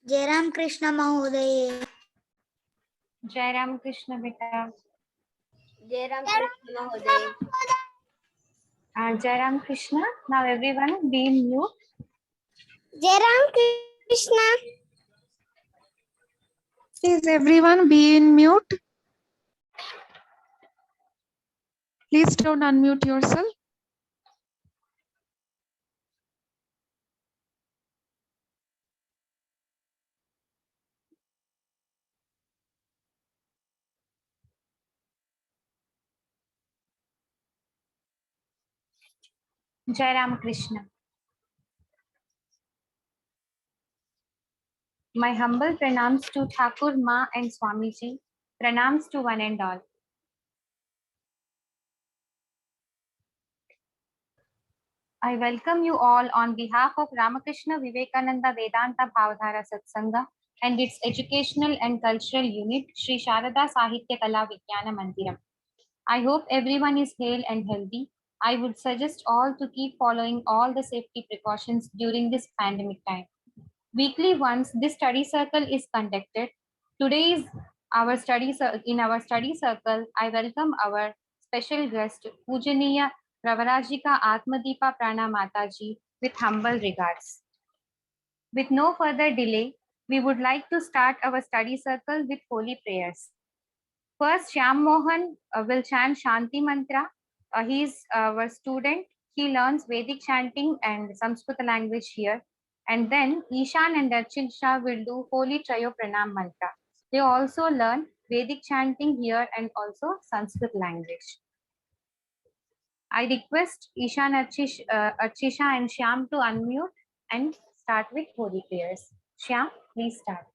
जय राम कृष्ण महोदय। जय राम कृष्ण बेटा। जय राम कृष्ण महोदय। Jai Ram Krishna. Now everyone be in mute. जय Ram Krishna. Please everyone be in mute. Please don't unmute yourself. Jai Ram Krishna. My humble pranams to Thakur Ma and Swamiji. Pranams to one and all. I welcome you all on behalf of Ramakrishna Vivekananda Vedanta Bhavadhara Satsanga and its educational and cultural unit, Sri Sharada Sahitya Kala Vijnana Mandiram. I hope everyone is hale and healthy. I would suggest all to keep following all the safety precautions during this pandemic time. Weekly once this study circle is conducted. Today is our in our study circle. I welcome our special guest Pujaniya Pravarajika Atmadeepa Prana Mataji with humble regards. With no further delay, we would like to start our study circle with holy prayers. First, Shyam Mohan will chant Shanti Mantra. He is our student. He learns Vedic chanting and Sanskrit language here. And then Ishan and Darchin Shah will do Holy Trayo Pranam Mantra. They also learn Vedic chanting here and also Sanskrit language. I request Ishan, Archisha and Shyam to unmute and start with holy prayers. Shyam, please start.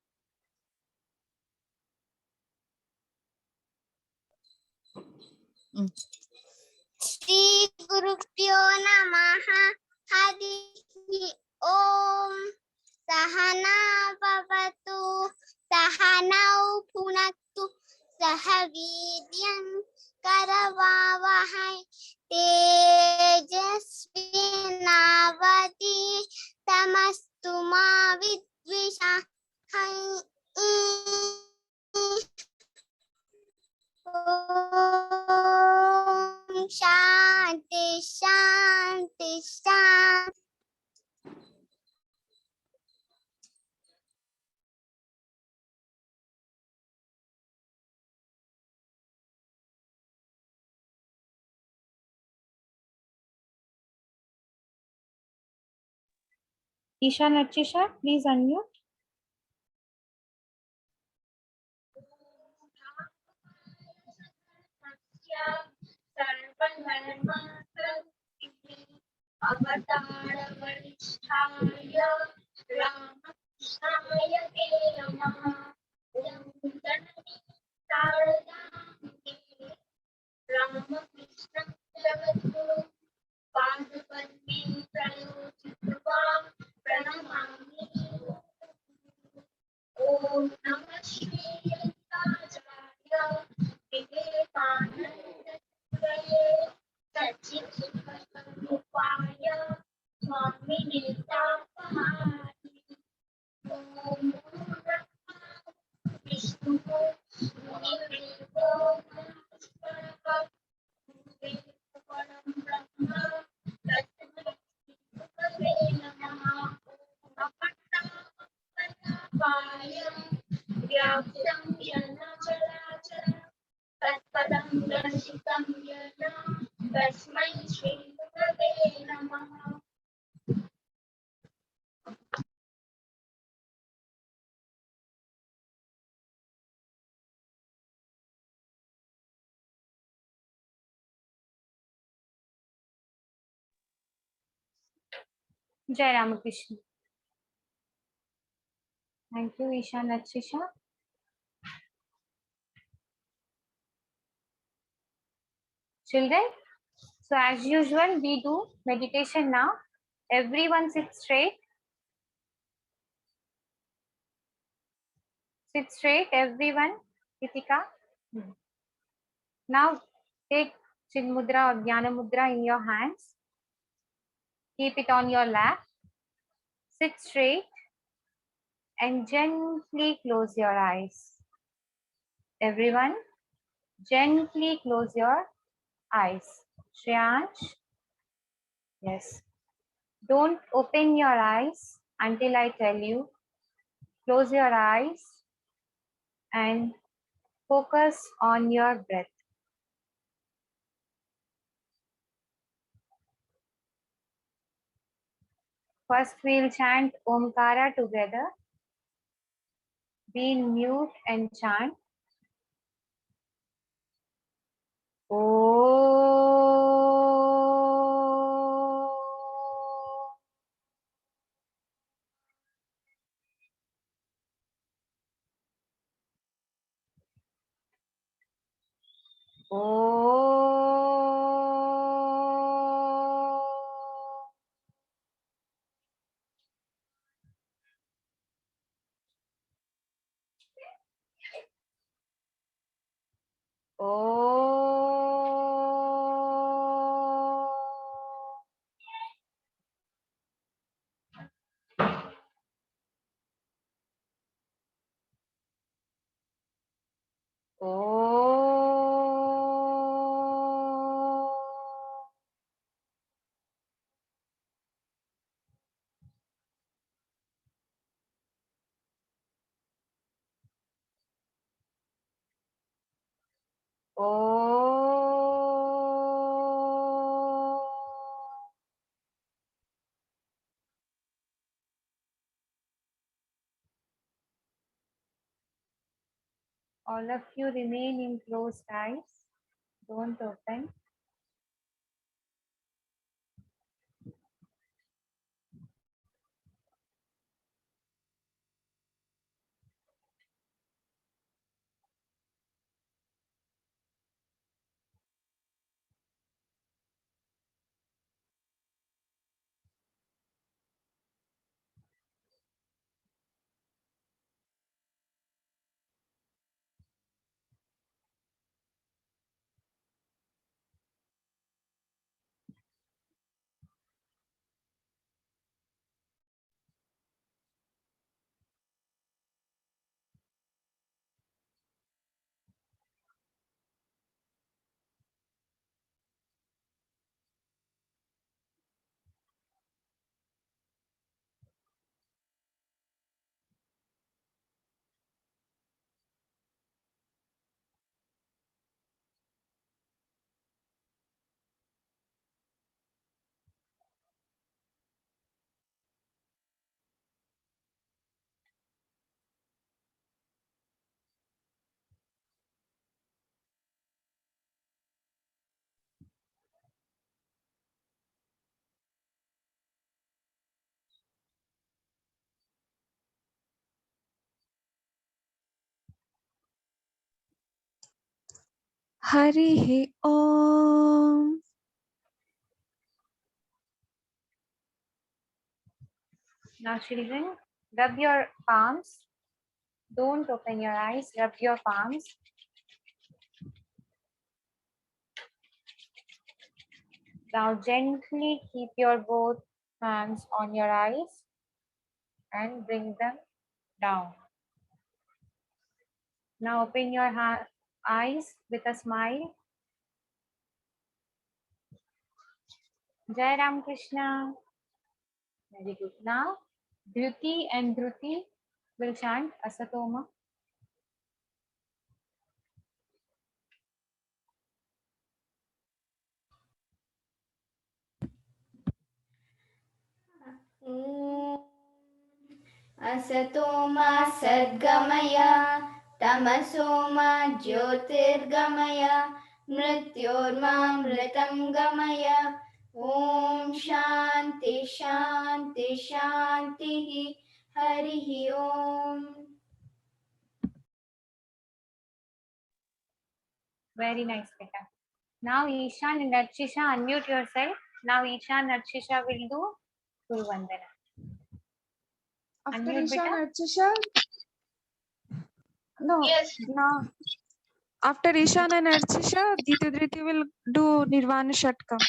Shri गुरुभ्यो नमः। हरि ओम। सहना भवतु सहनौ भुनक्तु सह वीर्यं करवावहै तेजस्विनावधि तमस्तु मा विद्विषाहै। ओम शांति शांति शांति। Ishan, Archisha, please unmute. अवतारवरिष्ठाय रामकृष्णाय ते नमः। ॐ तन्नितारदां रामकृष्णं जगद्गुरुं पादपद्मे प्रयोजित्वा प्रणमामि। ॐ नमः श्रीयन्ताचार्य विवेकानन्द सच्चिदानन्दरूपाय स्वामिने तापहारि। ॐ गुरुर्ब्रह्मा विष्णुः गुरुर्देवो महेश्वरः गुरुदेवो परं ब्रह्म तस्मै श्रीगुरवे नमः। ॐ अखण्डमण्डलाकारं व्याप्तं येन चराचरं तत्पदं दर्शितं येन तस्मै श्रीगुरवे नमः। Jai Ramakrishna. Thank you, Ishan, Archisha. Children, so as usual, we do meditation now. Everyone sit straight. Sit straight, everyone. Kritika. Now take Chin Mudra or Jnana Mudra in your hands. Keep it on your lap. Sit straight. and gently close your eyes. Everyone, gently close your eyes. Shreyansh, yes. Don't open your eyes until I tell you. Close your eyes and focus on your breath. First, we'll chant Omkara together. Be in mute and chant. Oh. All of you remain in closed eyes. Don't open. Harihi Om. Now, children, rub your palms. Don't open your eyes. Rub your palms. Now, gently keep your both hands on your eyes and bring them down. Now, open your eyes with a smile. Jai Ram Krishna. Very good. Now, Dhruti and Dhruti will chant Asatoma. असतो मा सद्गमय तमसो मा ज्योतिर्गमय मृत्योर्मामृतं गमय ॐ शान्ति शान्ति शान्तिः हरिः ॐ. Very nice, Beta. Now, Ishan and Archisha, unmute yourself. Now, Ishan and Archisha will do Guru Vandana. After Unmute, Ishan beta. Archisha? No. Yes. No. After Ishan and Archisha, Diti Dhriti will do Nirvana Shatkam.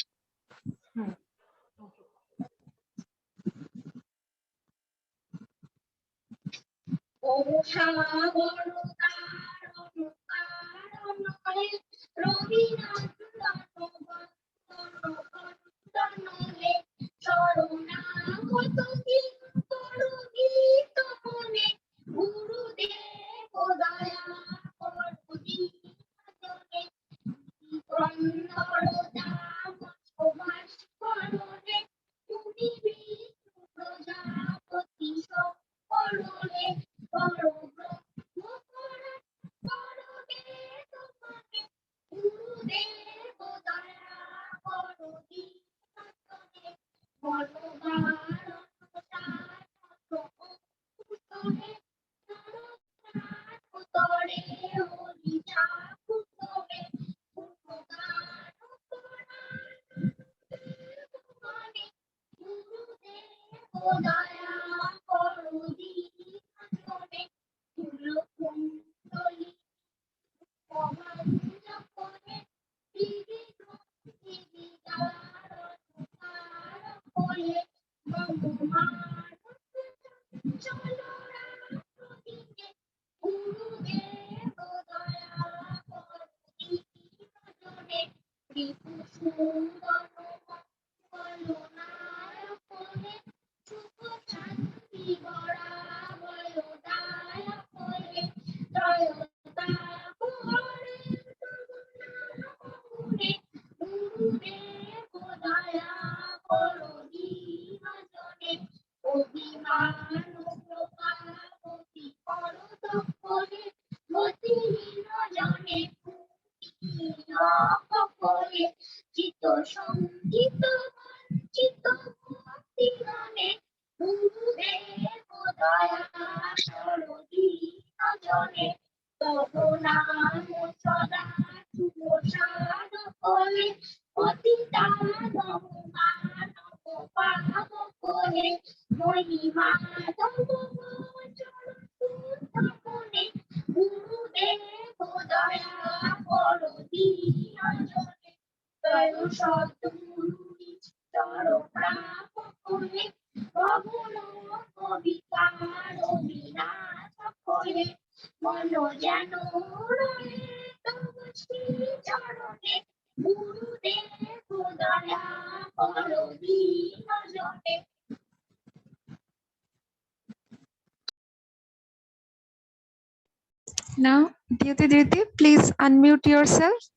Now, Dhyuti Dhriti, please unmute yourself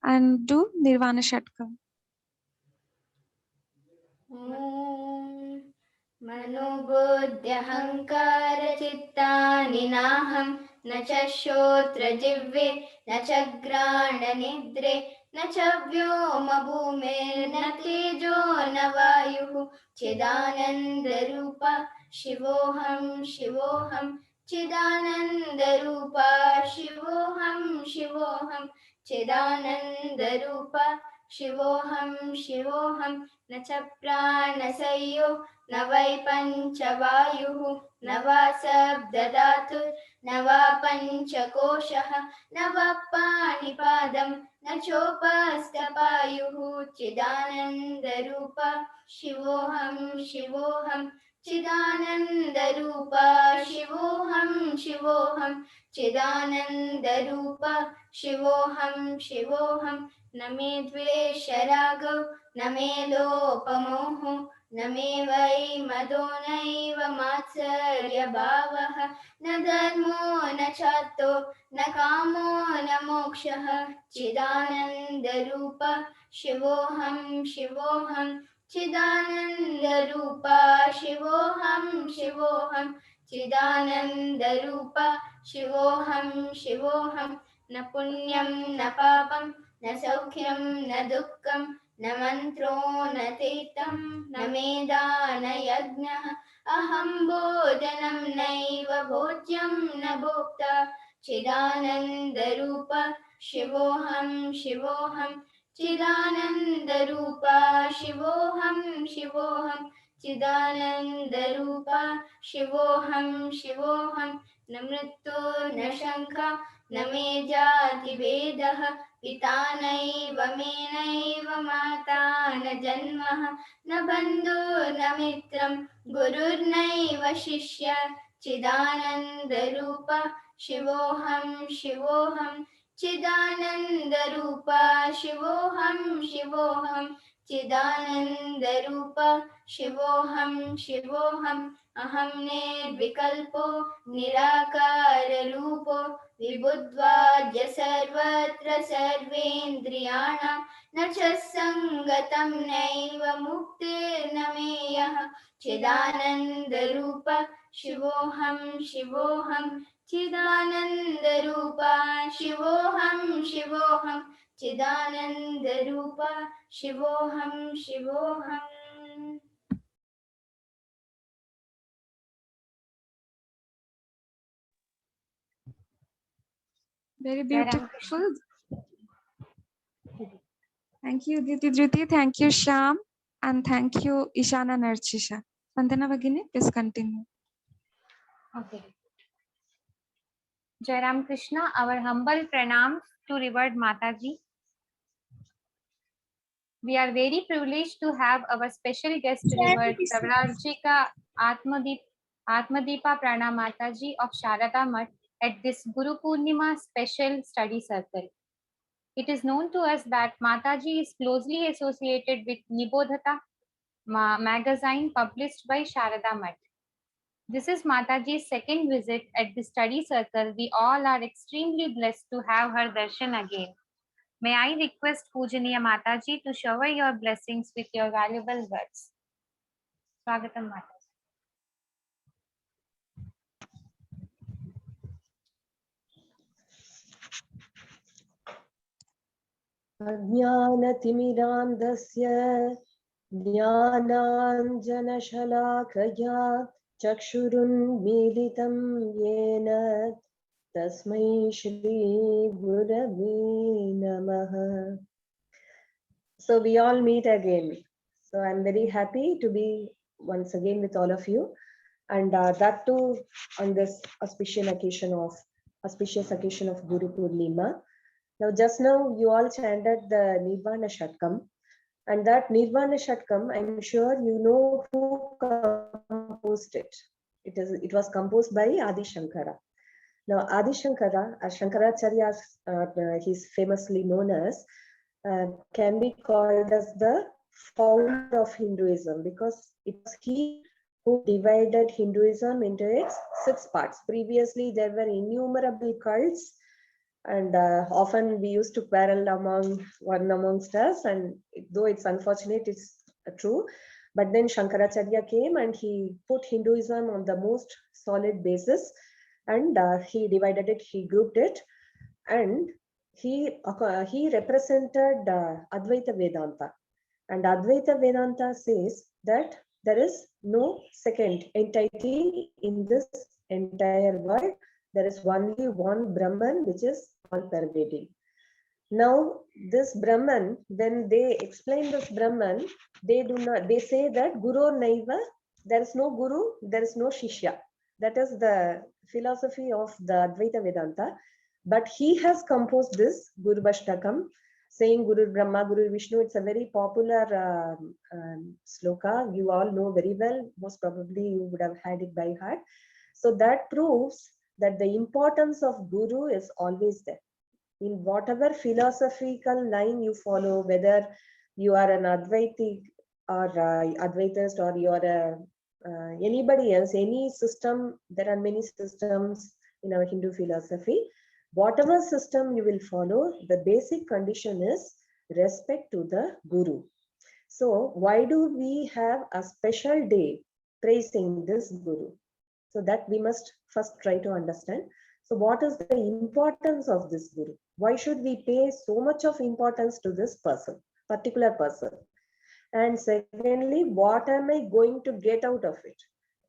and do Nirvana Shatka. ॐ मनोबुद्ध्यहङ्कारचित्तानि नाहं न च श्रोत्रजिह्वे न च घ्राणनिद्रे न च व्योमभूमिर्न तेजो न वायुः चिदानन्दरूप शिवोऽहं शिवोऽहं चिदानन्दरूप शिवोऽहं शिवोऽहं चिदानन्दरूप शिवोऽहं शिवोऽहं न च प्राणसंयो न वै पञ्चवायुः न वा शब्दधातुः न वा पञ्चकोशः न वा पाणिपादं न चोपस्थपायुः चिदानन्दरूप शिवोऽहं शिवोऽहं चिदानन्दरूप शिवोऽहं शिवोऽहं चिदानन्दरूप शिवोऽहं शिवोऽहं न मे द्वेषरागौ न मे लोपमोहो न मे वै मदो नैव मात्सर्यभावः न धर्मो न चार्थो न कामो न मोक्षः चिदानन्दरूप शिवोऽहं शिवोऽहं चिदानन्दरूप शिवोऽहं शिवोऽहं चिदानन्दरूप शिवोऽहं शिवोऽहं न पुण्यं न पापं न सौख्यं न दुःखं न मन्त्रो न तीर्थं न मेधा न यज्ञः अहं भोजनं नैव भोज्यं न भोक्ता चिदानन्दरूप शिवोऽहं शिवोऽहं चिदानन्दरूप शिवोऽहं शिवोऽहं चिदानन्दरूप शिवोऽहं शिवोऽहं न मृत्यो न शङ्का न मे जातिभेदः पिता नैव मे नैव माता न जन्मः न बन्धु न मित्रं गुरुर्नैव शिष्य चिदानन्दरूप शिवोऽहं शिवोऽहं चिदानन्दरूप शिवोऽहं शिवोऽहं चिदानन्दरूप शिवोऽहं शिवोऽहम् अहं निर्विकल्पो निराकाररूपो विबुद्ध्वाद्य सर्वत्र सर्वेन्द्रियाणां न च सङ्गतं नैव मुक्तिर्न मे यः चिदानन्दरूप शिवोऽहं शिवोऽहं चिदानन्दरूप शिवोऽहं शिवोऽहं चिदानन्दरूप शिवोऽहं शिवोऽहम् Very Jai Ram Krishna. beautiful. Thank you, Diti Dhruti. Thank you, Shyam. And thank you, Ishana and Archisha. Vandana Bhagini, please continue. Okay. Jai Ram Krishna, our humble pranams to revered Mataji. We are very privileged to have our special guest revered Pravrajika Atmadeepa Prana Mataji of Sharada Math at this Guru Purnima special study circle. It is known to us that Mataji is closely associated with Nibodhata magazine published by Sharada Math. This is Mataji's second visit at the study circle. We all are extremely blessed to have her darshan again. May I request Pujaniya Mataji to shower your blessings with your valuable words. Swagatam Mataji. अज्ञानतिमिरान्धस्य ज्ञानाञ्जनशलाकया चक्षुरुन्मीलितं येन तस्मै श्रीगुरवे नमः. So we all meet again. So I'm very happy to be once again with all of you, and that too on this auspicious occasion of Guru Purnima. Now, just now you all chanted the Nirvana Shatkam, and that Nirvana Shatkam, I'm sure you know who composed it. It was composed by Adi Shankara. Now, Adi Shankara, as Shankaracharya, he's famously known as, can be called as the founder of Hinduism, because it was he who divided Hinduism into its 6 parts. Previously, there were innumerable cults, and often we used to quarrel amongst us, and though it's unfortunate, it's true. But then Shankaracharya came and he put Hinduism on the most solid basis, and he divided it, he grouped it, and he represented Advaita Vedanta. And Advaita Vedanta says that there is no second entity in this entire world. There is only one Brahman, which is all pervading. Now, this Brahman, when they explain this Brahman, they say that Guru Naiva, there is no Guru, there is no Shishya. That is the philosophy of the Advaita Vedanta. But he has composed this Guru Bashtakam, saying Guru Brahma, Guru Vishnu. It's a very popular sloka. You all know very well. Most probably you would have had it by heart. So that proves that the importance of Guru is always there. In whatever philosophical line you follow, whether you are an Advaitic or Advaitist, or you are anybody else, any system, there are many systems in our Hindu philosophy. Whatever system you will follow, the basic condition is respect to the Guru. So why do we have a special day praising this Guru? So that we must first try to understand. So what is the importance of this Guru? Why should we pay so much of importance to this person, particular person? And secondly, what am I going to get out of it?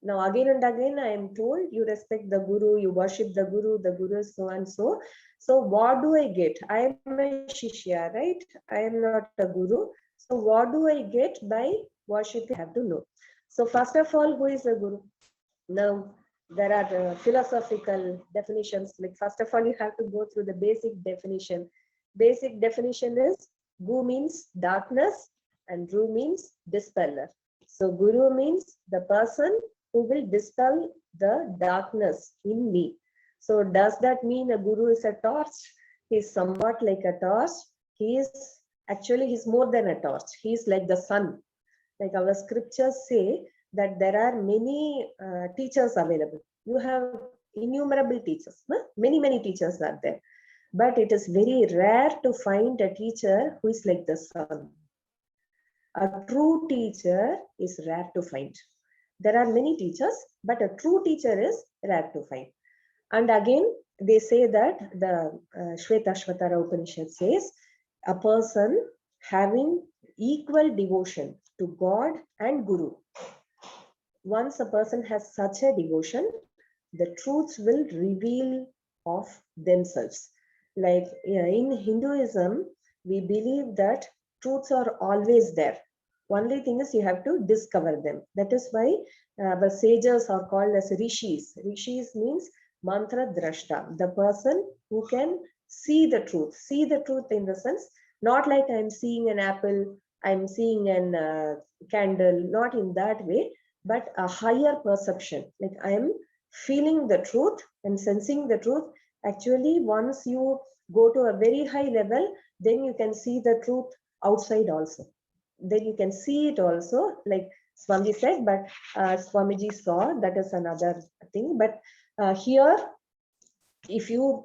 Now, again and again, I am told you respect the Guru, you worship the Guru is so and so. So what do I get? I am a Shishya, right? I am not a Guru. So what do I get by worshiping? I have to know. So first of all, who is a Guru? Now, there are philosophical definitions. Like, first of all, you have to go through the basic definition. Basic definition is Gu means darkness and Ru means dispeller. So Guru means the person who who will dispel the darkness in me. So does that mean a guru is a torch? He is somewhat like a torch. He's more than a torch. He is like the sun. Like our scriptures say that there are many teachers available. You have innumerable teachers. Huh? Many teachers are there. But it is very rare to find a teacher who is like the sun. A true teacher is rare to find. There are many teachers, but a true teacher is rare to find. And again, they say that the Shvetashvatara Upanishad says a person having equal devotion to God and Guru. Once a person has such a devotion, the truths will reveal of themselves. Like in Hinduism, we believe that truths are always there. Only thing is you have to discover them. That is why the sages are called as rishis. Rishis means mantra drashta, the person who can see the truth. See the truth in the sense, not like I'm seeing an apple, I'm seeing a candle, not in that way, but a higher perception. Like I am feeling the truth and sensing the truth. Actually, once you go to a very high level, then you can see the truth outside also. Then you can see it also, like Swamiji said, but Swamiji saw, that is another thing. But here, if you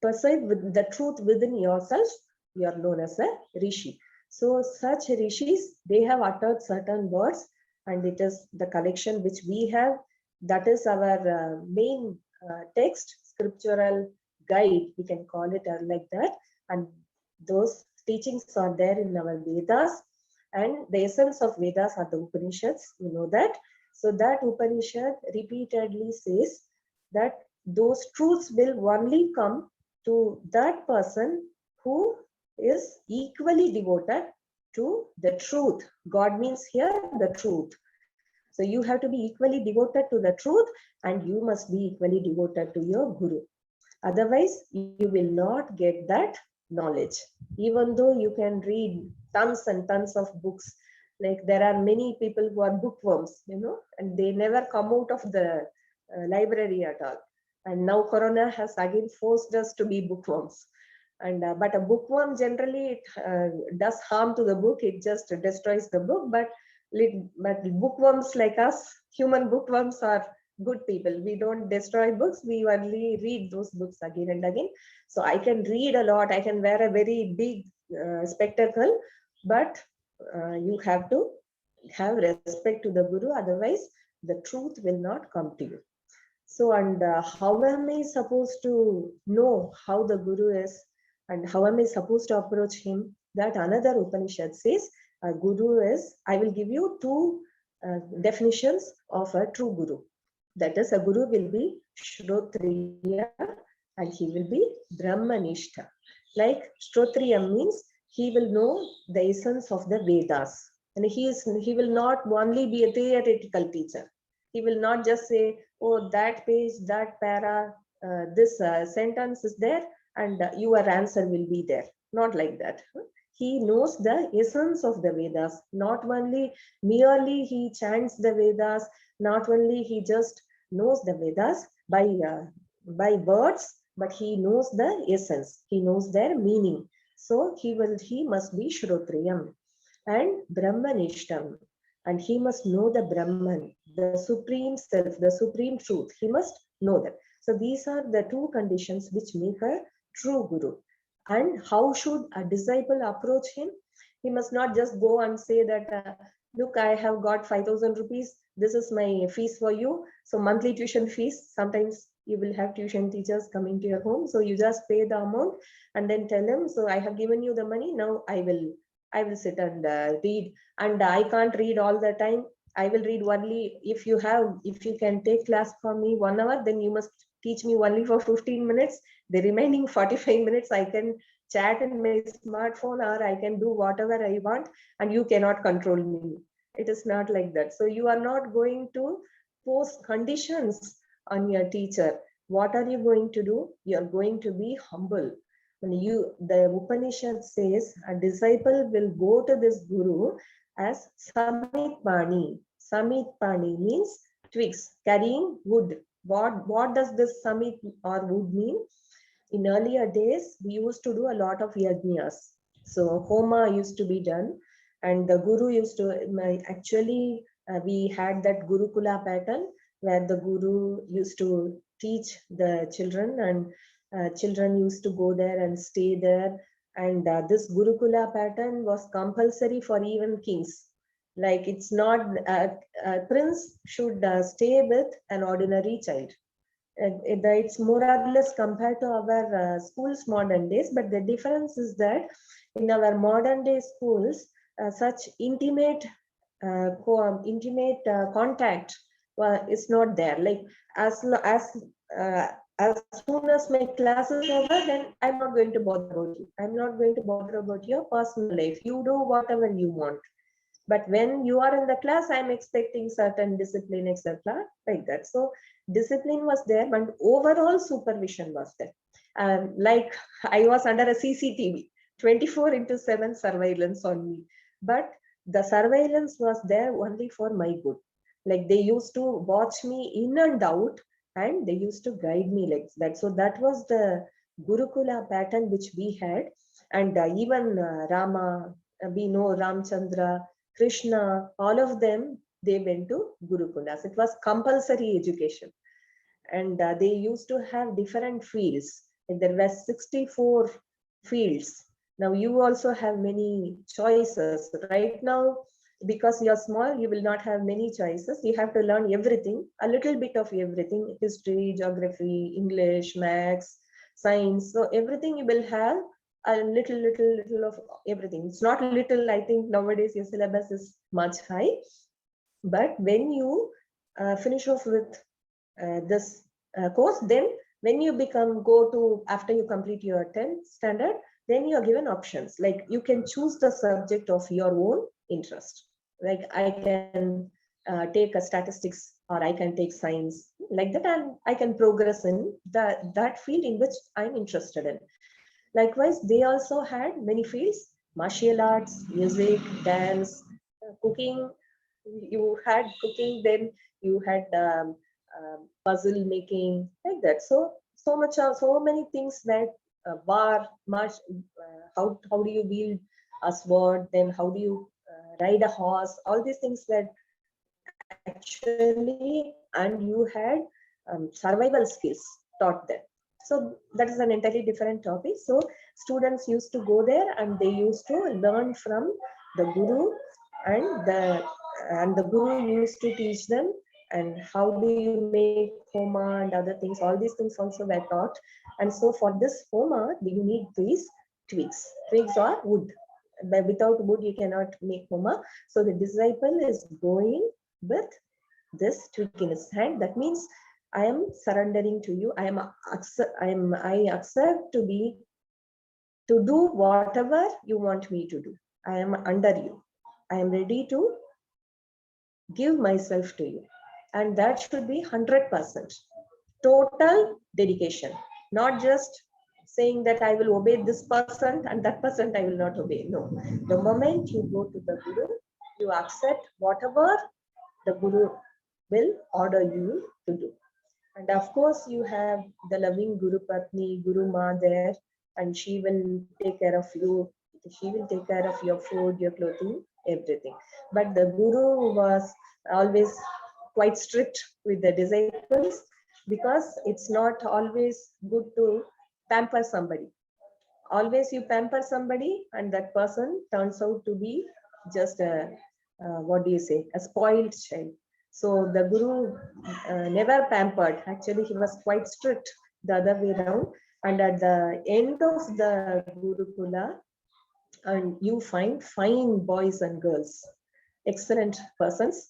perceive with the truth within yourself, you are known as a rishi. So such rishis, they have uttered certain words, and it is the collection which we have. That is our main text, scriptural guide, we can call it like that. And those teachings are there in our Vedas. And the essence of Vedas are the Upanishads, you know that. So that Upanishad repeatedly says that those truths will only come to that person who is equally devoted to the truth. God means here the truth. So you have to be equally devoted to the truth, and you must be equally devoted to your Guru. Otherwise, you will not get that knowledge. Even though you can read tons and tons of books, like there are many people who are bookworms, you know, and they never come out of the library at all. And now Corona has again forced us to be bookworms. And but a bookworm generally it does harm to the book. It just destroys the book. But bookworms like us, human bookworms, are good people. We don't destroy books. We only read those books again and again. So I can read a lot. I can wear a very big spectacle, but you have to have respect to the Guru. Otherwise, the truth will not come to you. So, and how am I supposed to know how the Guru is, and how am I supposed to approach him? That another Upanishad says, a Guru is, I will give you two definitions of a true Guru. That is, a Guru will be Shrotriya and he will be Brahmanishta. Like Shrotriya means he will know the essence of the Vedas. And he will not only be a theoretical teacher. He will not just say, oh, that page, that para, this sentence is there, and your answer will be there. Not like that. He knows the essence of the Vedas. Not only merely he chants the Vedas, not only he just knows the Vedas by words, but he knows the essence. He knows their meaning. So he must be Shrotriyam and Brahmanishtam. And he must know the Brahman, the supreme self, the supreme truth. He must know that. So these are the two conditions which make a true Guru. And how should a disciple approach him? He must not just go and say that, look, I have got 5,000 rupees. This is my fees for you. So monthly tuition fees, sometimes you will have tuition teachers coming to your home. So you just pay the amount and then tell them, so I have given you the money. Now I will sit and read, and I can't read all the time. I will read only if you can take class for me 1 hour, then you must teach me only for 15 minutes. The remaining 45 minutes, I can chat in my smartphone or I can do whatever I want, and you cannot control me. It is not like that. So you are not going to pose conditions on your teacher. What are you going to do? You are going to be humble. The Upanishad says a disciple will go to this Guru as Samitpani. Samitpani means twigs carrying wood. What does this samit or wood mean? In earlier days, we used to do a lot of yajnas. So homa used to be done, and the guru used to actually we had that Gurukula pattern where the guru used to teach the children, and children used to go there and stay there. And this Gurukula pattern was compulsory for even kings. Like it's not a prince should stay with an ordinary child. It's more or less compared to our schools modern days, but the difference is that in our modern day schools, such intimate contact is not there. Like as soon as my class is over, then I'm not going to bother about you. I'm not going to bother about your personal life. You do whatever you want. But when you are in the class, I'm expecting certain discipline, etc. Like that. So discipline was there, but overall supervision was there. Like I was under a CCTV, 24/7 surveillance on me. But the surveillance was there only for my good. Like they used to watch me in and out, and they used to guide me like that. So that was the Gurukula pattern which we had. And even Rama, we know Ramchandra, Krishna, all of them, they went to Gurukulas. It was compulsory education. And they used to have different fields. Like there were 64 fields. Now you also have many choices. Right now, because you're small, you will not have many choices. You have to learn everything, a little bit of everything: history, geography, English, maths, science. So everything you will have a little of everything. It's not little. I think nowadays your syllabus is much high. But when you finish off with this course, then when you go to, after you complete your 10th standard, then you are given options. Like you can choose the subject of your own interest. Like I can take a statistics, or I can take science, like that, and I can progress in that field in which I'm interested in. Likewise, they also had many fields: martial arts, music, dance, cooking. You had cooking, then you had puzzle making, like that. So many things that how do you wield a sword, then how do you ride a horse, all these things that actually, and you had survival skills taught them. So that is an entirely different topic. So students used to go there and they used to learn from the guru, and the guru used to teach them, and how do you make homa and other things. All these things also were taught. And so for this homa, you need these twigs. Twigs or wood. But without wood, you cannot make homa. So the disciple is going with this twig in his hand. That means I am surrendering to you. I accept to do whatever you want me to do. I am under you. I am ready to give myself to you. And that should be 100%. Total dedication. Not just saying that I will obey this person and that person I will not obey. No. The moment you go to the Guru, you accept whatever the Guru will order you to do. And of course, you have the loving Guru Patni, Guru Ma there, and she will take care of you. She will take care of your food, your clothing, everything. But the Guru was always quite strict with the disciples, because it's not always good to pamper somebody. Always you pamper somebody and that person turns out to be just a spoiled child. So the Guru never pampered. Actually, he was quite strict the other way around. And at the end of the Gurukula, and you find fine boys and girls, excellent persons,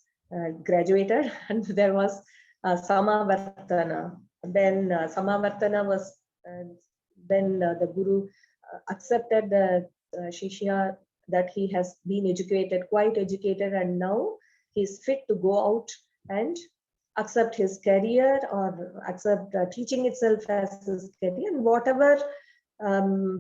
graduated, and there was Samavartana. Then Samavartana was, then the Guru accepted the Shishya, that he has been educated, quite educated, and now he's fit to go out and accept his career, or accept teaching itself as his career, and whatever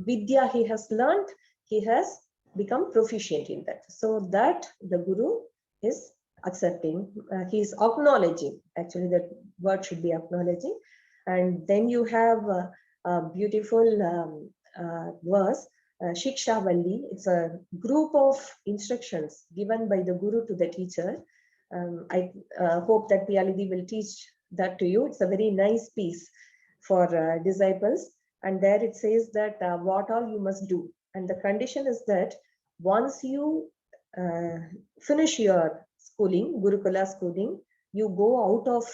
vidya he has learned, he has become proficient in that. So that the Guru is accepting, he's acknowledging. Actually, that word should be acknowledging. And then you have a beautiful verse, Shiksha Valli. It's a group of instructions given by the guru to the teacher. I hope that Piyalidi will teach that to you. It's a very nice piece for disciples. And there it says that what all you must do. And the condition is that once you finish your schooling, Gurukula schooling, you go out of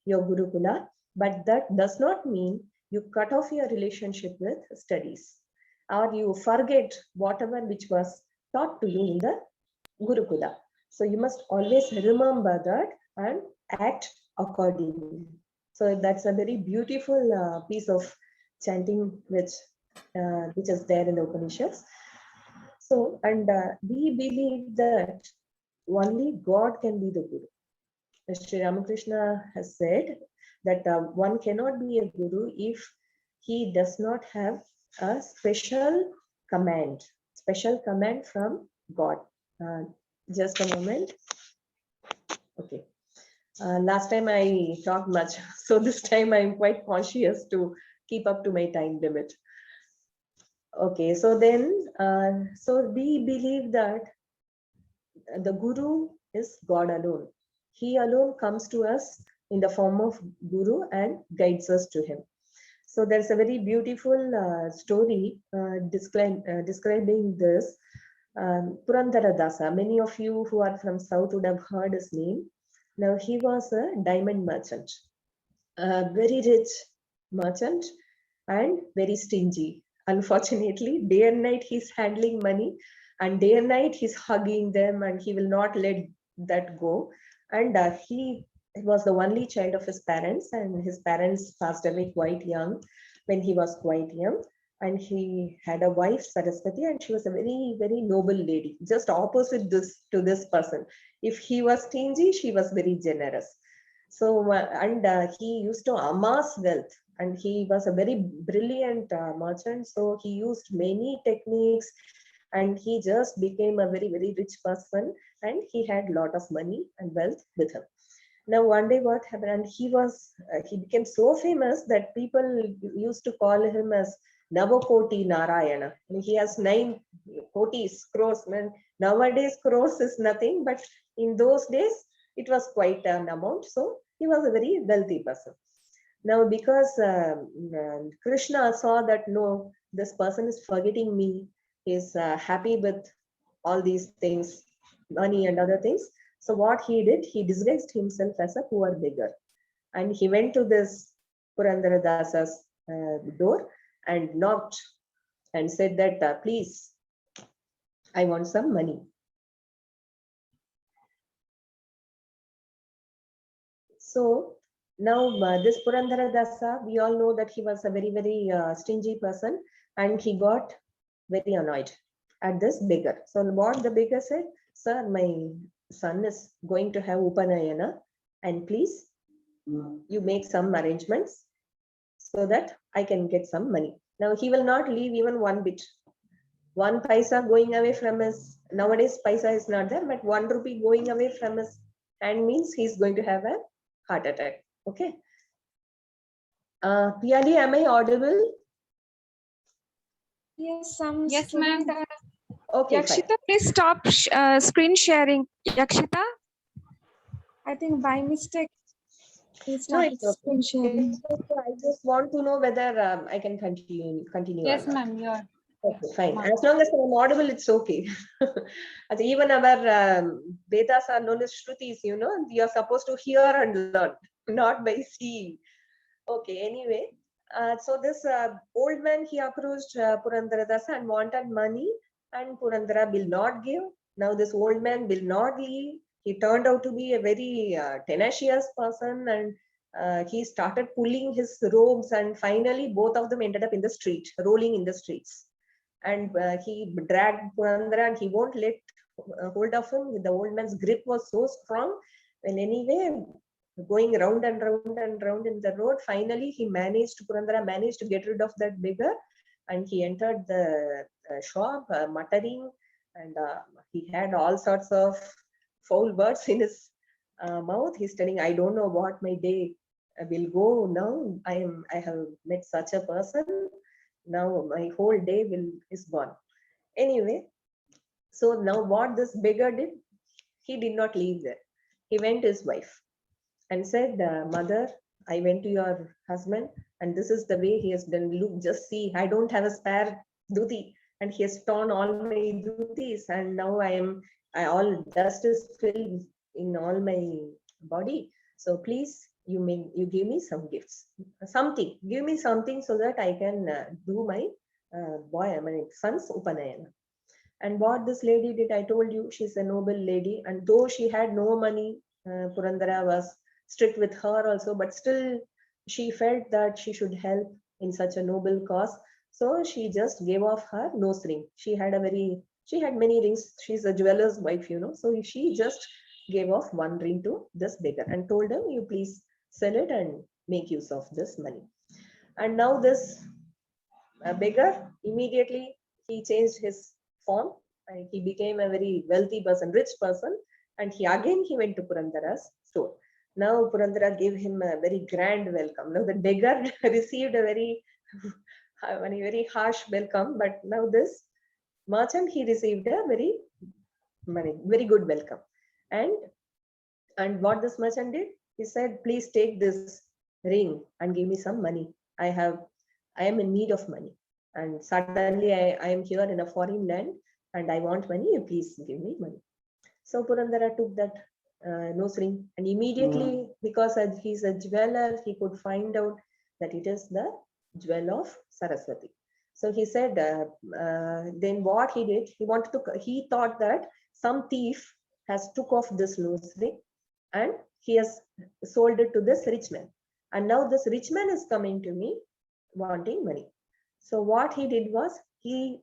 your Gurukula, but that does not mean you cut off your relationship with studies or you forget whatever which was taught to you in the Gurukula. So you must always remember that and act accordingly. So that's a very beautiful piece of chanting which is there in the Upanishads. So, and we believe that only God can be the Guru. Sri Ramakrishna has said that one cannot be a Guru if he does not have a special command from God. Just a moment. Okay. Last time I talked much, so this time I'm quite conscious to keep up to my time limit. Okay, so then, so we believe that the Guru is God alone. He alone comes to us in the form of Guru and guides us to him. So there's a very beautiful story describing this. Purandara Dasa, many of you who are from South would have heard his name. Now he was a diamond merchant, a very rich merchant and very stingy. Unfortunately, day and night he's handling money and day and night he's hugging them and he will not let that go. And he was the only child of his parents, and his parents passed away quite young, when he was quite young. And he had a wife, Saraswati, and she was a very, very noble lady, just opposite to this person. If he was stingy, she was very generous. So, he used to amass wealth, and he was a very brilliant merchant. So he used many techniques, and he just became a very, very rich person, and he had a lot of money and wealth with him. Now, one day what happened, and he became so famous that people used to call him as Navakoti Narayana. And he has 9 kotis, crores. Nowadays, crores is nothing, but in those days, it was quite an amount. So he was a very wealthy person. Now, because Krishna saw that, no, this person is forgetting me, is happy with all these things, money and other things. So what he did, he disguised himself as a poor beggar. And he went to this Purandara Dasa's door and knocked and said that, please, I want some money. So now this Purandara Dasa, we all know that he was a very, very stingy person, and he got very annoyed at this beggar. So what the beggar said, sir, my son is going to have Upanayana, and please, you make some arrangements so that I can get some money. Now he will not leave even one bit. 1 paisa going away from his, nowadays paisa is not there, but 1 rupee going away from his hand means he's going to have a heart attack. Okay. Piyali, am I audible? Yes, some Yes, student, ma'am. Okay, Yakshita, fine. please stop screen sharing. Yakshita, I think by mistake he started it's okay. screen sharing. I just want to know whether I can continue Yes, or not. ma'am, you are. Okay, fine. Ma'am. As long as I'm audible, it's okay. Even our Vedas are known as Shrutis, you know, you're supposed to hear and learn, not by seeing. Okay, anyway. So this old man, he approached Purandara Dasa and wanted money, and Purandara will not give. Now this old man will not leave. He turned out to be a very tenacious person, and he started pulling his robes, and finally both of them ended up in the street, rolling in the streets. And he dragged Purandara, and he won't let hold of him. The old man's grip was so strong. And anyway, going round and round and round in the road, finally Purandara managed to get rid of that beggar, and he entered the shop muttering, and he had all sorts of foul words in his mouth. He's telling, I don't know what my day will go now. I have met such a person. Now my whole day is gone. Anyway, so now what this beggar did, he did not leave there. He went to his wife and said, Mother, I went to your husband and this is the way he has done. Look, just see, I don't have a spare dhuti and he has torn all my dhutis and now all dust is filled in all my body. So please, you give me some gifts, something, give me something so that I can do my my son's Upanayana. And what this lady did, I told you, she's a noble lady. And though she had no money, Purandara was strict with her also, but still she felt that she should help in such a noble cause. So she just gave off her nose ring. She had many rings. She's a jeweler's wife, So she just gave off one ring to this beggar and told him, you please sell it and make use of this money. And now this beggar, immediately he changed his form and he became a very wealthy person, rich person. And he went to Purandara's store. Now Purandara gave him a very grand welcome. Now the beggar received a very harsh welcome, but now this merchant, he received a very good welcome. And what this merchant did, he said, please take this ring and give me some money. I am in need of money. And suddenly I am here in a foreign land and I want money. You please give me money. So Purandara took that nose ring and immediately, because he's a jeweler, he could find out that it is the jewel of Saraswati. So he said, then what he did, he thought that some thief has took off this nose ring and he has sold it to this rich man. And now this rich man is coming to me wanting money. So what he did was, he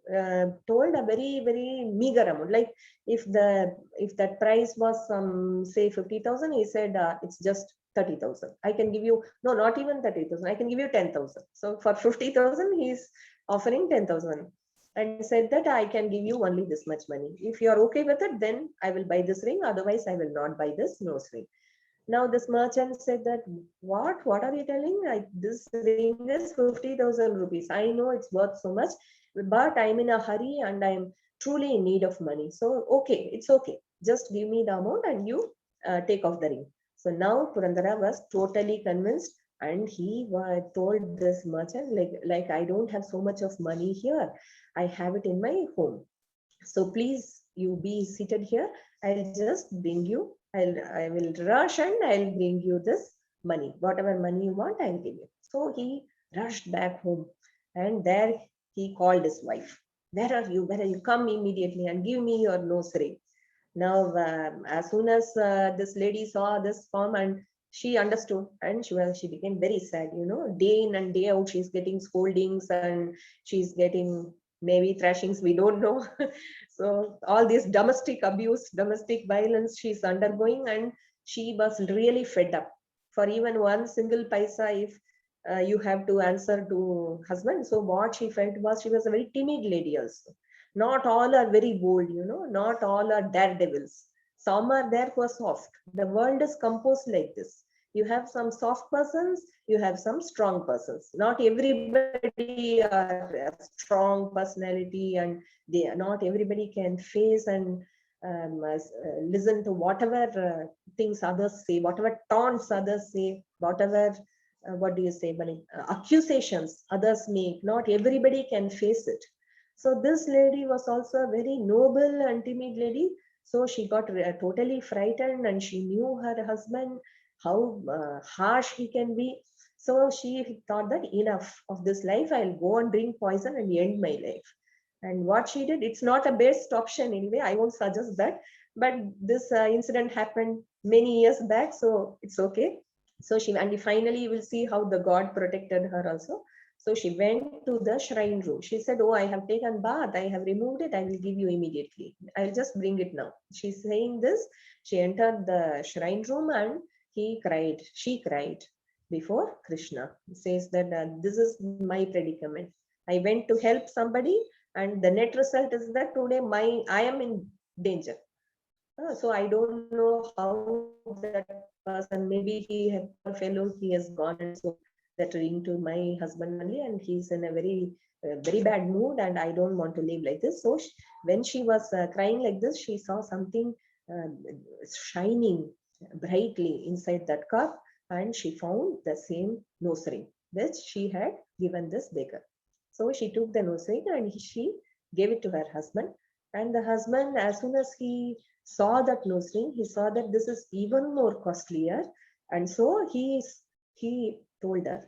told a very, very meager amount. Like if that price was say 50,000, he said, it's just 30,000. I can give you, no, not even 30,000. I can give you 10,000. So for 50,000, he's offering 10,000 and said that I can give you only this much money. If you are okay with it, then I will buy this ring. Otherwise, I will not buy this nose ring. Now this merchant said that, what are you telling? Like, this ring is 50,000 rupees. I know it's worth so much, but I'm in a hurry and I'm truly in need of money. So, okay, it's okay. Just give me the amount and you take off the ring. So now Purandara was totally convinced and he told this merchant, like I don't have so much of money here. I have it in my home. So please, you be seated here. I'll just bring you, I will rush and I'll bring you this money. Whatever money you want, I'll give you. So he rushed back home and there he called his wife. Where are you? Come immediately and give me your nose ring. Now, as soon as this lady saw this form and she understood and she became very sad, day in and day out, she's getting scoldings and she's getting maybe thrashings, we don't know. So all this domestic abuse, domestic violence she's undergoing, and she was really fed up. For even one single paisa, if you have to answer to husband. So what she felt was, she was a very timid lady also. Not all are very bold, not all are daredevils. Some are there who are soft. The world is composed like this. You have some soft persons, you have some strong persons. Not everybody are a strong personality, and not everybody can face and listen to whatever things others say, whatever taunts others say, whatever accusations others make. Not everybody can face it. So this lady was also a very noble and timid lady. So she got totally frightened and she knew her husband, how harsh he can be. So she thought that enough of this life, I'll go and drink poison and end my life. And what she did, it's not a best option anyway. I won't suggest that. But this incident happened many years back, so it's okay. So finally you will see how the God protected her also. So she went to the shrine room. She said, oh, I have taken bath. I have removed it. I will give you immediately. I'll just bring it now. She's saying this. She entered the shrine room and she cried before Krishna. He says that this is my predicament. I went to help somebody and the net result is that today I am in danger. So I don't know how that person, maybe he had a fellow, he has gone and so that ring to my husband only, and he's in a very bad mood, and I don't want to live like this. So when she was crying like this, she saw something uh, shining brightly inside that cup, and she found the same nose ring which she had given this beggar. So she took the nose ring and she gave it to her husband. And the husband, as soon as he saw that nose ring, he saw that this is even more costlier. And so he told her,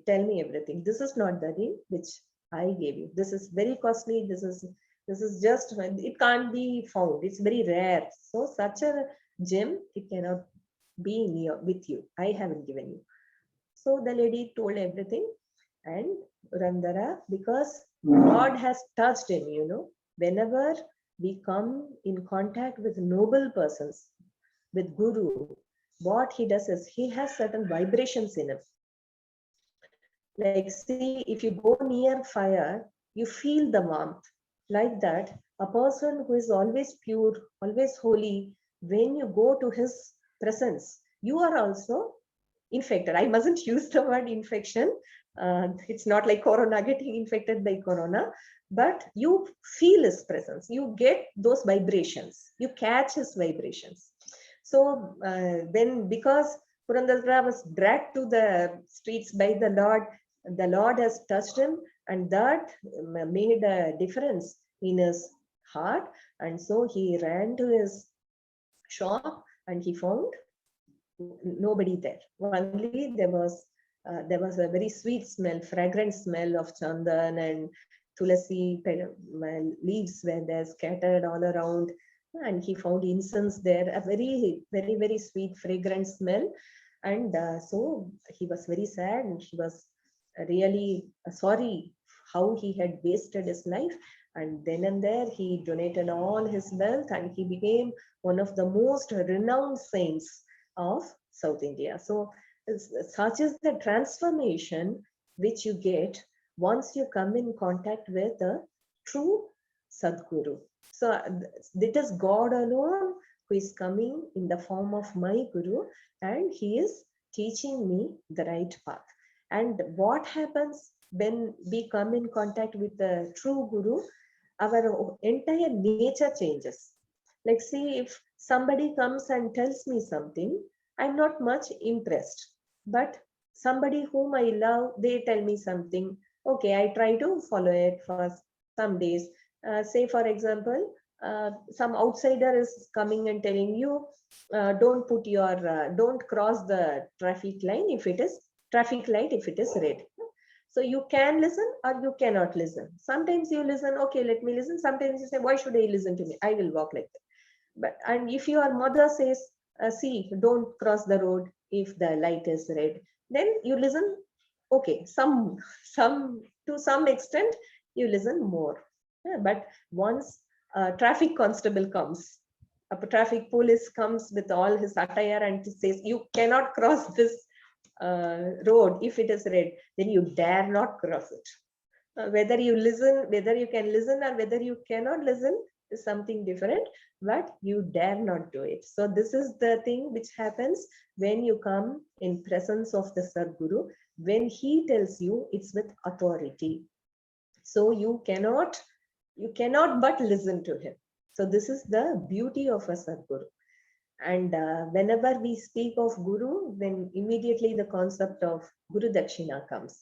tell me everything. This is not the ring which I gave you. This is very costly. This is just, it can't be found. It's very rare. So such a gem, it cannot be near with you. I haven't given you. So the lady told everything, and Randara, because God has touched him, whenever we come in contact with noble persons, with Guru, what he does is he has certain vibrations in him. Like, see, if you go near fire, you feel the warmth. Like that, a person who is always pure, always holy, when you go to his presence, you are also infected. I mustn't use the word infection. It's not like corona, getting infected by corona, but you feel his presence. You get those vibrations. You catch his vibrations. So because Purandara was dragged to the streets by the Lord has touched him, and that made a difference in his heart. And so he ran to his shop and he found nobody there. Only there was a very sweet smell, fragrant smell of chandan and tulasi leaves were there scattered all around, and he found incense there, a very, very, very sweet, fragrant smell. And so he was very sad, and he was really sorry how he had wasted his life. And then and there, he donated all his wealth, and he became one of the most renowned saints of South India. So such is the transformation which you get once you come in contact with a true Sadguru. So it is God alone who is coming in the form of my Guru, and he is teaching me the right path. And what happens when we come in contact with the true Guru? Our entire nature changes. Like, see, if somebody comes and tells me something, I'm not much impressed. But somebody whom I love, they tell me something. Okay, I try to follow it for some days. Say, for example, some outsider is coming and telling you, don't cross the traffic line if it is traffic light if it is red. So you can listen or you cannot listen. Sometimes you listen, okay, let me listen. Sometimes you say, why should I listen to me? I will walk like that. But and if your mother says, see, don't cross the road if the light is red, then you listen. Okay, to some extent you listen more. Yeah, but once a traffic constable comes, a traffic police comes with all his attire and says, you cannot cross this road if it is red, then you dare not cross it. Whether you can listen or whether you cannot listen is something different, but you dare not do it. So this is the thing which happens when you come in presence of the Sadguru. When he tells you, it's with authority. So you cannot but listen to him. So this is the beauty of a Sadguru. And whenever we speak of Guru, then immediately the concept of Guru Dakshina comes.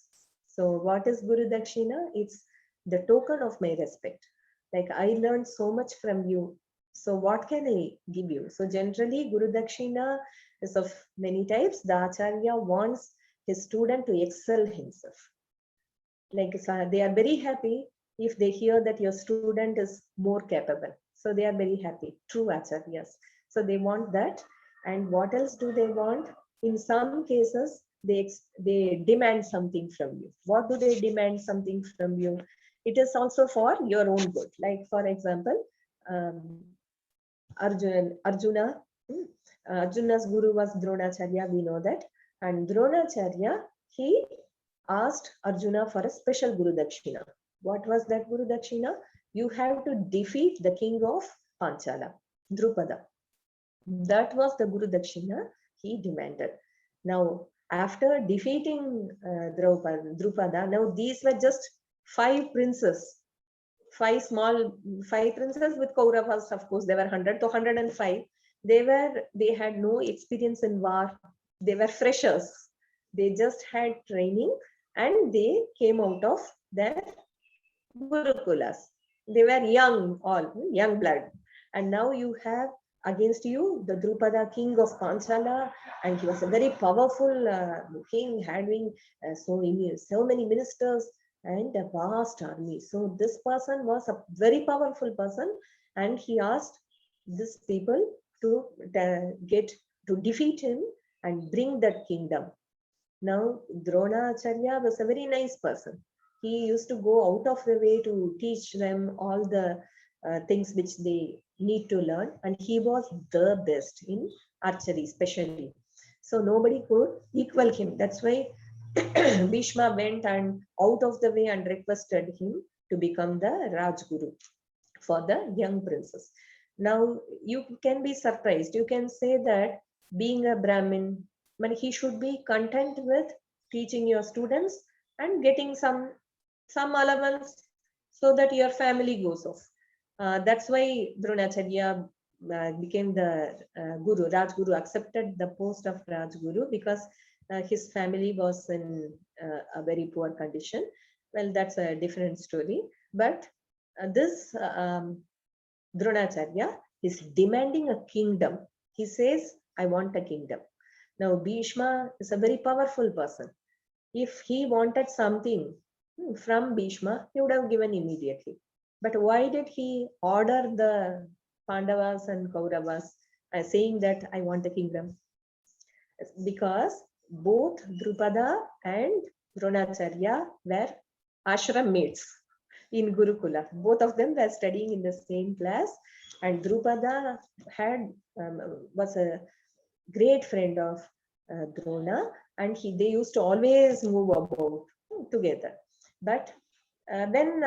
So what is Guru Dakshina? It's the token of my respect. Like, I learned so much from you. So what can I give you? So generally, Guru Dakshina is of many types. The Acharya wants his student to excel himself. Like, they are very happy if they hear that your student is more capable. So they are very happy, true Acharyas. So they want that. And what else do they want? In some cases, they demand something from you. What do they demand something from you? It is also for your own good. Like, for example, Arjuna's guru was Dronacharya, we know that. And Dronacharya, he asked Arjuna for a special Guru Dakshina. What was that Guru Dakshina? You have to defeat the king of Panchala, Drupada. That was the Guru Dakshina he demanded. Now, after defeating Drupada, now these were just 5 princes, 5 princes with Kauravas, of course, there were 100 to 105. They had no experience in war. They were freshers. They just had training and they came out of their Gurukulas. They were young, all young blood. And now you have against you the Drupada, king of Panchala, and he was a very powerful king, having so many ministers and a vast army. So this person was a very powerful person, and he asked these people to defeat him and bring that kingdom. Now Dronacharya was a very nice person. He used to go out of the way to teach them all the things which they need to learn, and he was the best in archery especially. So nobody could equal him. That's why Bhishma went and out of the way and requested him to become the Rajguru for the young princess. Now you can be surprised. You can say that being a Brahmin, but he should be content with teaching your students and getting some allowance so that your family goes off. That's why Dronacharya became the Guru, Rajguru, accepted the post of Rajguru because his family was in a very poor condition. Well, that's a different story. But this Dronacharya is demanding a kingdom. He says, I want a kingdom. Now, Bhishma is a very powerful person. If he wanted something from Bhishma, he would have given immediately. But why did he order the Pandavas and Kauravas saying that I want a kingdom? Because both Drupada and Dronacharya were ashram mates in Gurukula. Both of them were studying in the same class, and Drupada was a great friend of Drona, and they used to always move about together. But when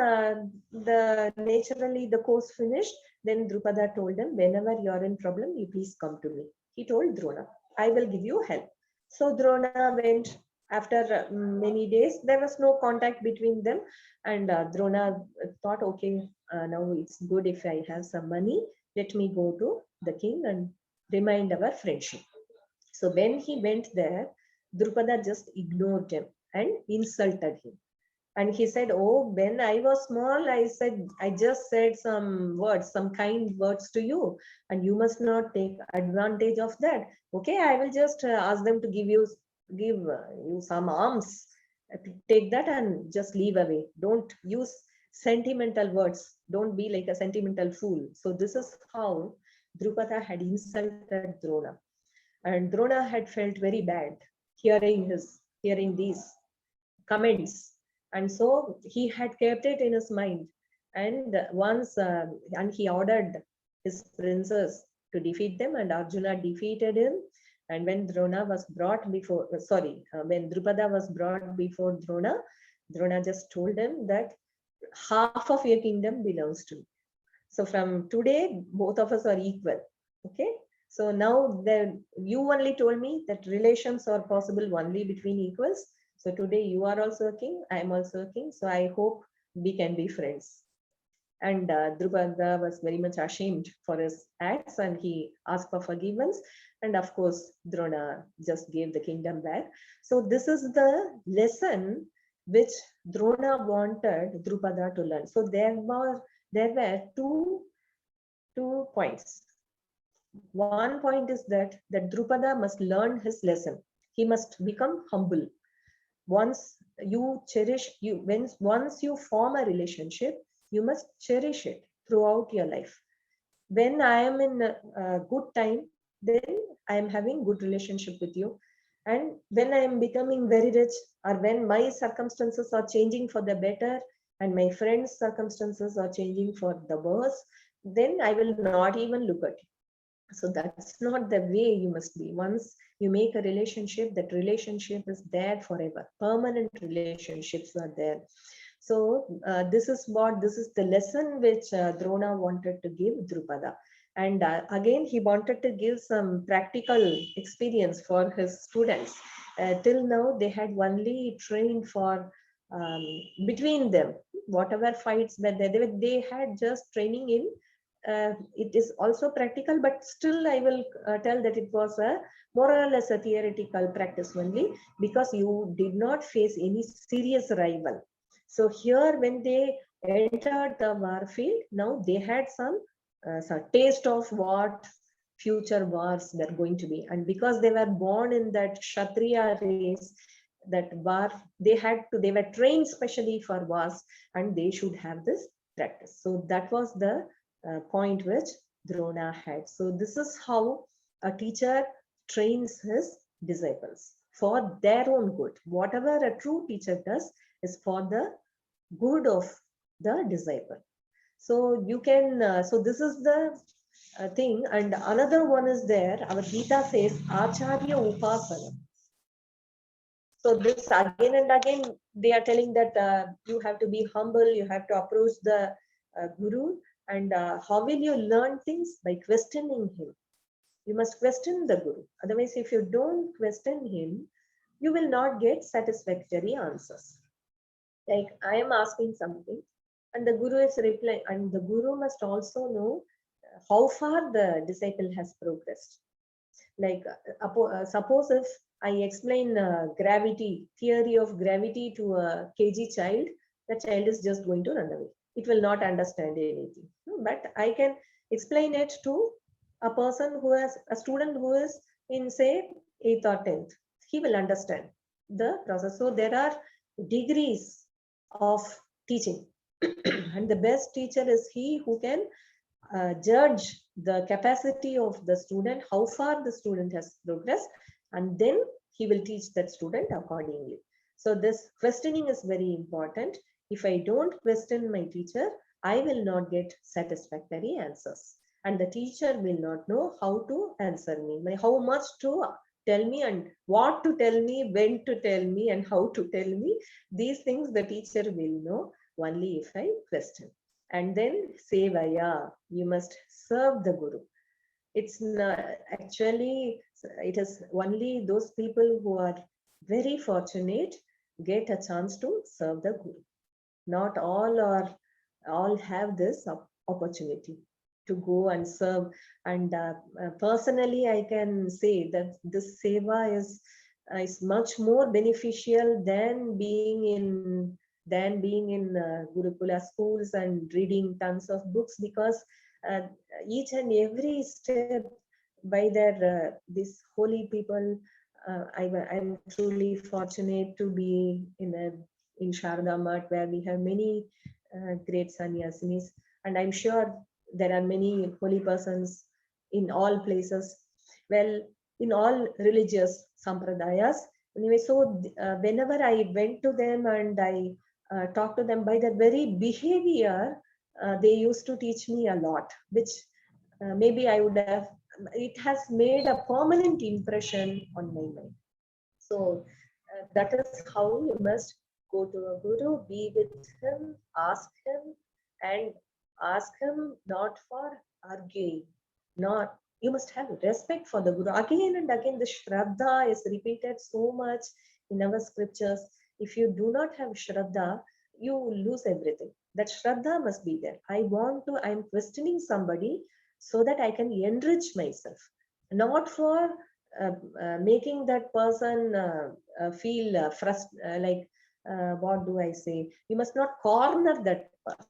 naturally the course finished, then Drupada told him, whenever you are in problem, you please come to me. He told Drona, I will give you help. So Drona went. After many days, there was no contact between them, and Drona thought, okay, now it's good if I have some money. Let me go to the king and remind our friendship. So when he went there, Drupada just ignored him and insulted him. And he said, oh, when I was small, I just said some words, some kind words to you, and you must not take advantage of that. Okay, I will just ask them to give you some alms. Take that and just leave away. Don't use sentimental words. Don't be like a sentimental fool. So this is how Drupada had insulted Drona. And Drona had felt very bad hearing these comments. And so he had kept it in his mind. And once, and he ordered his princes to defeat them, and Arjuna defeated him. And when Drona was brought before, when Drupada was brought before Drona, Drona just told him that half of your kingdom belongs to me. So from today, both of us are equal. Okay. So now you only told me that relations are possible only between equals. So today you are also a king, I am also a king. So I hope we can be friends. And Drupada was very much ashamed for his acts, and he asked for forgiveness. And of course, Drona just gave the kingdom back. So this is the lesson which Drona wanted Drupada to learn. So there were two points. One point is that Drupada must learn his lesson. He must become humble. Once you form a relationship, you must cherish it throughout your life. When I am in a good time, then I am having good relationship with you. And when I am becoming very rich, or when my circumstances are changing for the better and my friends' circumstances are changing for the worse, then I will not even look at you. So that's not the way you must be. Once you make a relationship, that relationship is there forever. Permanent relationships are there. So this is the lesson which Drona wanted to give Drupada. And again, he wanted to give some practical experience for his students. Till now, they had only trained for between them, whatever fights were there, they had just training in. It is also practical, but still I will tell that it was a more or less a theoretical practice only, because you did not face any serious rival. So here, when they entered the war field, now they had some taste of what future wars were going to be. And because they were born in that Kshatriya race, that war, they were trained specially for wars, and they should have this practice. So that was the point which Drona had. So this is how a teacher trains his disciples for their own good. Whatever a true teacher does is for the good of the disciple. So you can, so this is the thing. And another one is there, our Gita says, Acharya Upasana. So this again and again, they are telling that you have to be humble, you have to approach the Guru. And how will you learn things? By questioning him. You must question the Guru. Otherwise, if you don't question him, you will not get satisfactory answers. Like I am asking something, and the Guru is replying, and the Guru must also know how far the disciple has progressed. Like suppose if I explain gravity, theory of gravity to a KG child, the child is just going to run away. It will not understand anything. But I can explain it to a person who has, a student who is in say 8th or 10th. He will understand the process. So there are degrees of teaching. And the best teacher is he who can judge the capacity of the student, how far the student has progressed, and then he will teach that student accordingly. So this questioning is very important. If I don't question my teacher, I will not get satisfactory answers, and the teacher will not know how to answer me, how much to tell me, and what to tell me, when to tell me, and how to tell me. These things the teacher will know only if I question. And then sevaya, you must serve the Guru. It's not, actually, it is only those people who are very fortunate get a chance to serve the Guru. Not all have this opportunity to go and serve. And personally, I can say that this seva is much more beneficial than being in Gurukula schools and reading tons of books, because each and every step by their these holy people, I'm truly fortunate to be in Sharda Math, where we have many great sannyasinis, and I'm sure there are many holy persons in all places, well, in all religious sampradayas. Anyway, so whenever I went to them and I talked to them, by their very behavior, they used to teach me a lot, which maybe I would have, it has made a permanent impression on my mind. So that is how you must go to a Guru, be with him, ask him, and ask him not for arguing, not, you must have respect for the Guru. Again and again, the Shraddha is repeated so much in our scriptures. If you do not have Shraddha, you lose everything. That Shraddha must be there. I'm questioning somebody so that I can enrich myself, not for making that person feel frustrated, what do I say? You must not corner that person,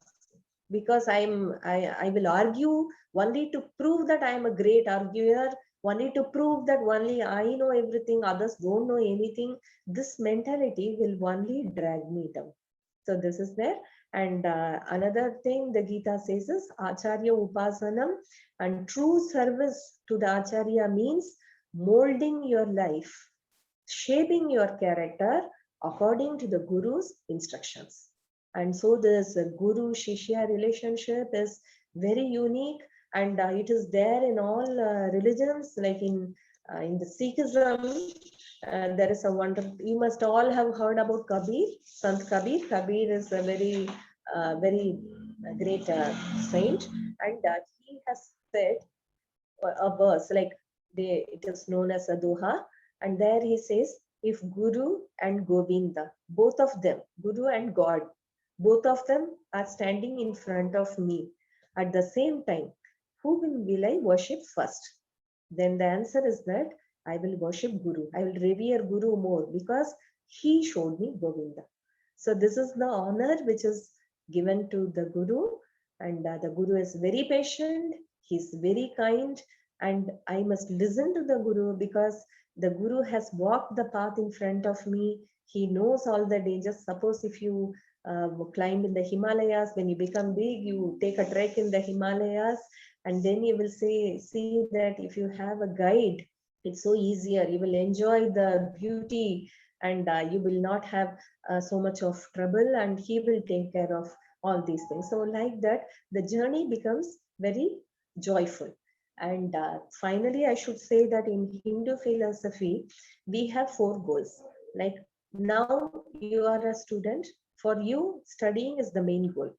because I will argue only to prove that I am a great arguer, only to prove that only I know everything, others don't know anything. This mentality will only drag me down. So this is there. And another thing the Gita says is Acharya Upasanam, and true service to the Acharya means molding your life, shaping your character according to the Guru's instructions. And so this Guru Shishya relationship is very unique, and it is there in all religions. Like in the Sikhism, there is a wonderful, you must all have heard about Kabir, Sant Kabir. Kabir is a very great saint, and he has said a verse, like it is known as a doha, and there he says, if Guru and Govinda, both of them, Guru and God, both of them are standing in front of me at the same time, whom will I worship first? Then the answer is that I will worship Guru. I will revere Guru more because he showed me Govinda. So this is the honor which is given to the Guru, and the Guru is very patient, he's very kind, and I must listen to the Guru because the Guru has walked the path in front of me. He knows all the dangers. Suppose if you climb in the Himalayas, when you become big, you take a trek in the Himalayas, and then you will see that if you have a guide, it's so easier. You will enjoy the beauty, and you will not have so much of trouble, and he will take care of all these things. So like that, the journey becomes very joyful. And finally, I should say that in Hindu philosophy, we have 4 goals. Like now you are a student, for you, studying is the main goal.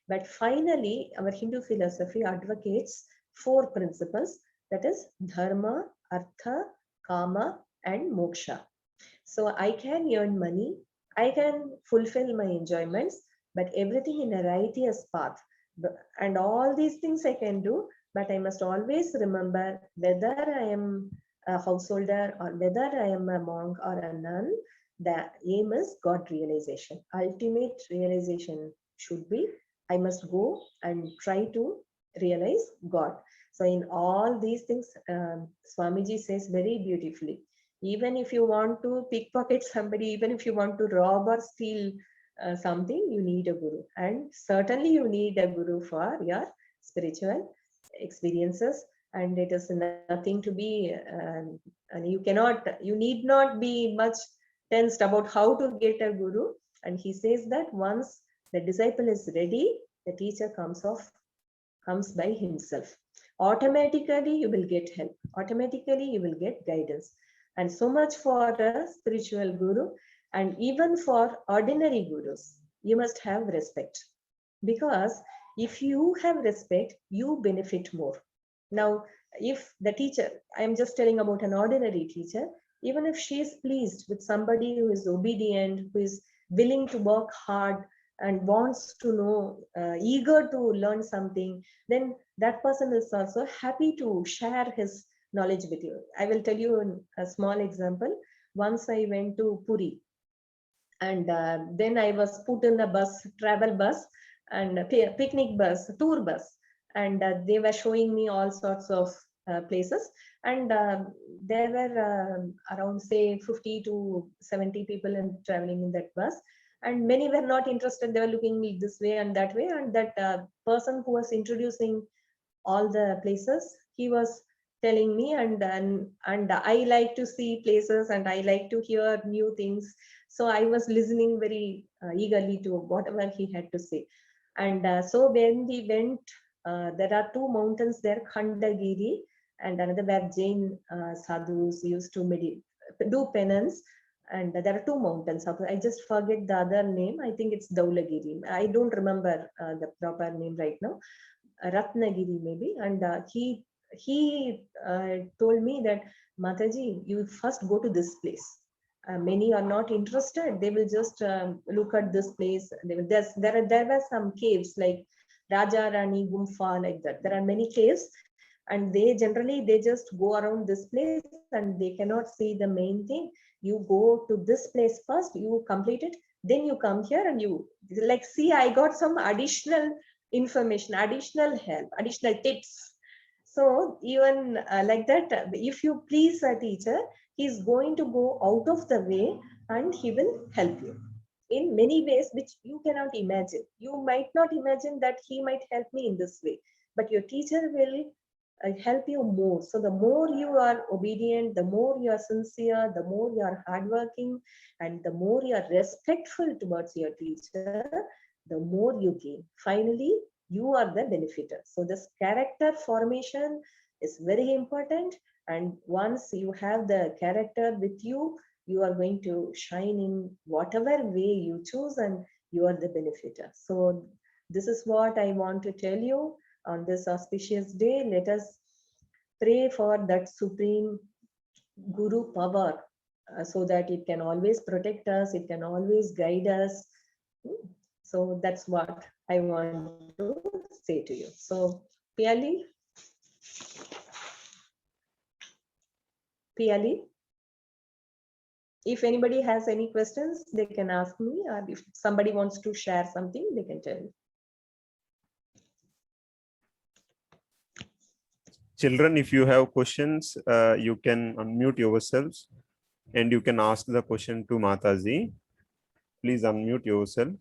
But finally, our Hindu philosophy advocates 4 principles, that is dharma, artha, kama, and moksha. So I can earn money, I can fulfill my enjoyments, but everything in a righteous path. And all these things I can do, but I must always remember whether I am a householder or whether I am a monk or a nun, the aim is God realization. Ultimate realization should be I must go and try to realize God. So in all these things, Swamiji says very beautifully, even if you want to pickpocket somebody, even if you want to rob or steal something, you need a guru. And certainly you need a guru for your spiritual experiences. And it is nothing to be, and you need not be much tensed about how to get a guru. And he says that once the disciple is ready, the teacher comes by himself. Automatically you will get help. Automatically you will get guidance. And so much for a spiritual guru. And even for ordinary gurus, you must have respect. Because if you have respect, you benefit more. Now, if the teacher, I am just telling about an ordinary teacher, even if she is pleased with somebody who is obedient, who is willing to work hard and wants to know, eager to learn something, then that person is also happy to share his knowledge with you. I will tell you a small example. Once I went to Puri, and then I was put in a bus, travel bus, and a picnic bus, tour bus, and they were showing me all sorts of places, and there were around say 50 to 70 people traveling in that bus, and many were not interested. They were looking this way and that way, and that person who was introducing all the places, he was telling me, and I like to see places and I like to hear new things. So I was listening very eagerly to whatever he had to say. And so when we went, there are 2 mountains there, Khandagiri and another where Jain sadhus used to do penance. And there are 2 mountains. I just forget the other name. I think it's Dhaulagiri. I don't remember the proper name right now. Ratnagiri maybe. And he told me that, Mataji, you first go to this place. Many are not interested. They will just look at this place. There were some caves like Raja Rani Gumfa, like that. There are many caves, and they just go around this place and they cannot see the main thing. You go to this place first, you complete it, then you come here and you like, see, I got some additional information, additional help, additional tips. So even like that, if you please a teacher, he's going to go out of the way and he will help you in many ways which you cannot imagine. You might not imagine that he might help me in this way, but your teacher will help you more. So the more you are obedient, the more you are sincere, the more you are hardworking, and the more you are respectful towards your teacher, the more you gain. Finally, you are the benefiter. So this character formation is very important. And once you have the character with you, you are going to shine in whatever way you choose, and you are the benefiter. So this is what I want to tell you on this auspicious day. Let us pray for that supreme Guru power, so that it can always protect us, it can always guide us. So that's what I want to say to you. So Piali, if anybody has any questions, they can ask me, or if somebody wants to share something, they can tell me. Children, if you have questions, you can unmute yourselves and you can ask the question to Mataji. Please unmute yourself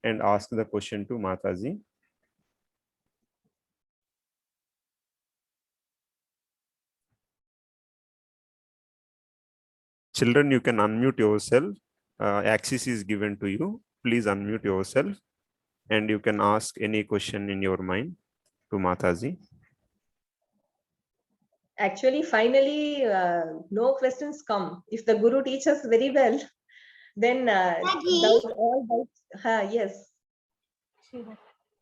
and ask the question to Mataji. Children, you can unmute yourself. Access is given to you. Please unmute yourself and you can ask any question in your mind to Mataji. Actually, finally, no questions come. If the Guru teaches very well, then Mataji? all doubts. Yes.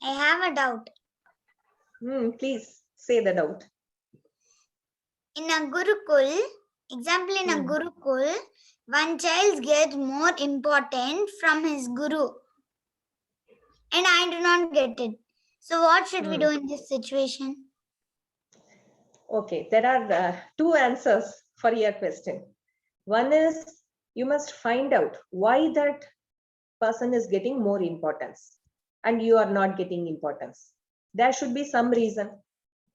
I have a doubt. Please say the doubt. In a Gurukul, example in a Gurukul, one child gets more important from his Guru. And I do not get it. So what should we do in this situation? Okay, there are two answers for your question. One is you must find out why that person is getting more importance and you are not getting importance. There should be some reason.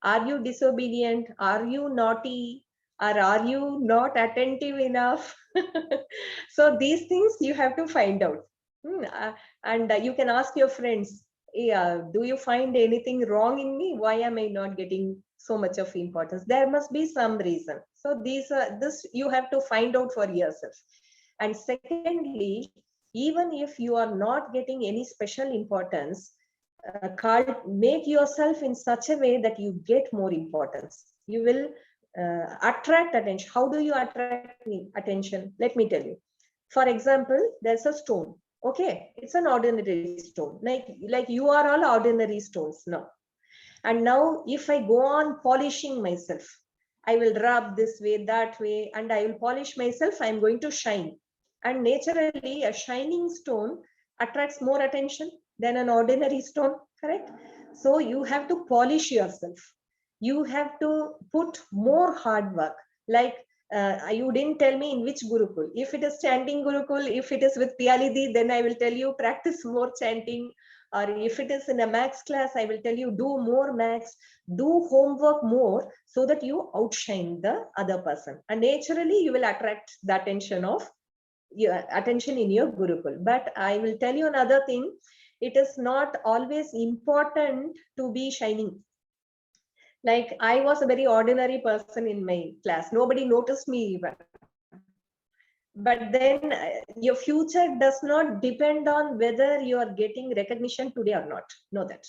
Are you disobedient? Are you naughty? Or are you not attentive enough? So these things you have to find out. And you can ask your friends, do you find anything wrong in me? Why am I not getting so much of importance? There must be some reason. So this you have to find out for yourself. And secondly, even if you are not getting any special importance, make yourself in such a way that you get more importance. You will attract attention. How do you attract attention? Let me tell you. For example, there's a stone. Okay, it's an ordinary stone. Like you are all ordinary stones now. And now if I go on polishing myself, I will rub this way, that way, and I will polish myself, I'm going to shine. And naturally, a shining stone attracts more attention than an ordinary stone, correct? So you have to polish yourself. You have to put more hard work. Like you didn't tell me in which Gurukul. If it is chanting Gurukul, if it is with Piyalidi, then I will tell you practice more chanting. Or if it is in a max class, I will tell you do more max, do homework more so that you outshine the other person. And naturally, you will attract the attention in your Gurukul. But I will tell you another thing. It is not always important to be shining. Like I was a very ordinary person in my class. Nobody noticed me even. But then your future does not depend on whether you are getting recognition today or not. Know that.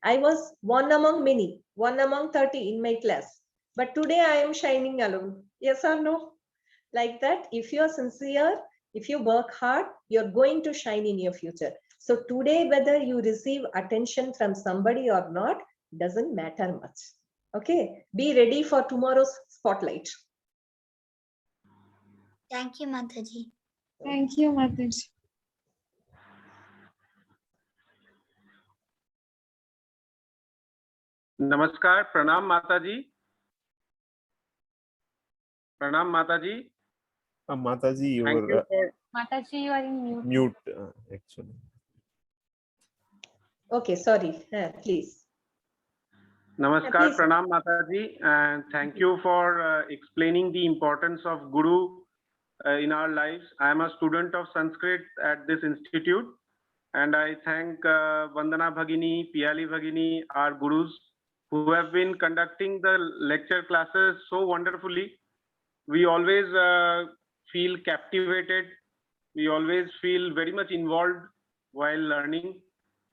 I was one among many, one among 30 in my class. But today I am shining alone. Yes or no? Like that, if you're sincere, if you work hard, you're going to shine in your future. So today, whether you receive attention from somebody or not, doesn't matter much. Okay, be ready for tomorrow's spotlight. Thank you, Mataji. Thank you, Mataji. Namaskar, Pranam Mataji. Pranam Mataji. Mataji, you Thank you are for Mataji, you are in mute. mute actually. Okay, sorry, please. Namaskar, Please. Pranam Mataji, and thank you for explaining the importance of Guru in our lives. I am a student of Sanskrit at this institute, and I thank Vandana Bhagini, Piyali Bhagini, our Gurus, who have been conducting the lecture classes so wonderfully. We always feel captivated. We always feel very much involved while learning.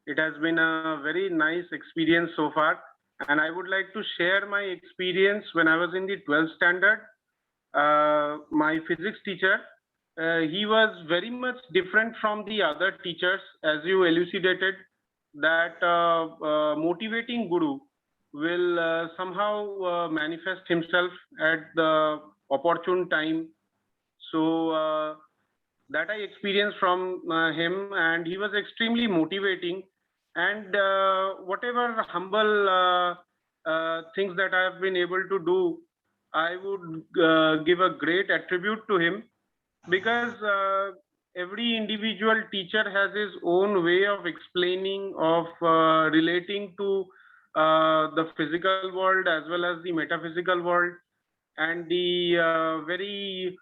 It has been a very nice experience so far. And I would like to share my experience when I was in the 12th standard. My physics teacher, he was very much different from the other teachers, as you elucidated that motivating Guru will somehow manifest himself at the opportune time. So that I experienced from him, and he was extremely motivating. And whatever humble things that I have been able to do, I would give a great attribute to him, because every individual teacher has his own way of explaining, of relating to the physical world as well as the metaphysical world, and the very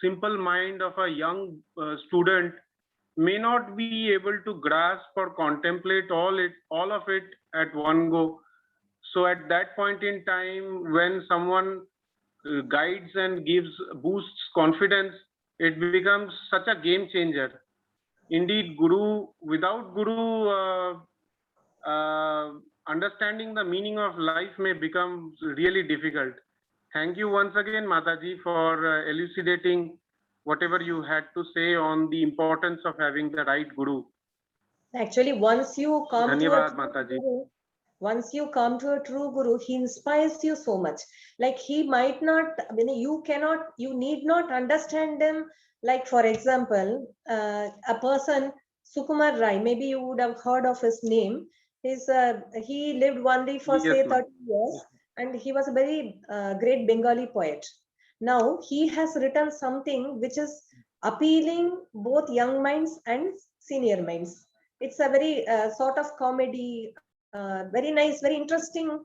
simple mind of a young student may not be able to grasp or contemplate all of it at one go. So at that point in time, when someone guides and boosts confidence, it becomes such a game changer. Indeed, without Guru, understanding the meaning of life may become really difficult. Thank you once again, Mataji, for elucidating whatever you had to say on the importance of having the right Guru. Actually, once you come Dhanyavad, to Mataji. once you come to a true Guru, he inspires you so much. Like he might not, I mean, you need not understand them. Like for example, a person, Sukumar Rai, maybe you would have heard of his name. He lived only for Yes, say ma'am. 30 years, and he was a very great Bengali poet. Now he has written something which is appealing both young minds and senior minds. It's a very sort of comedy, very nice, very interesting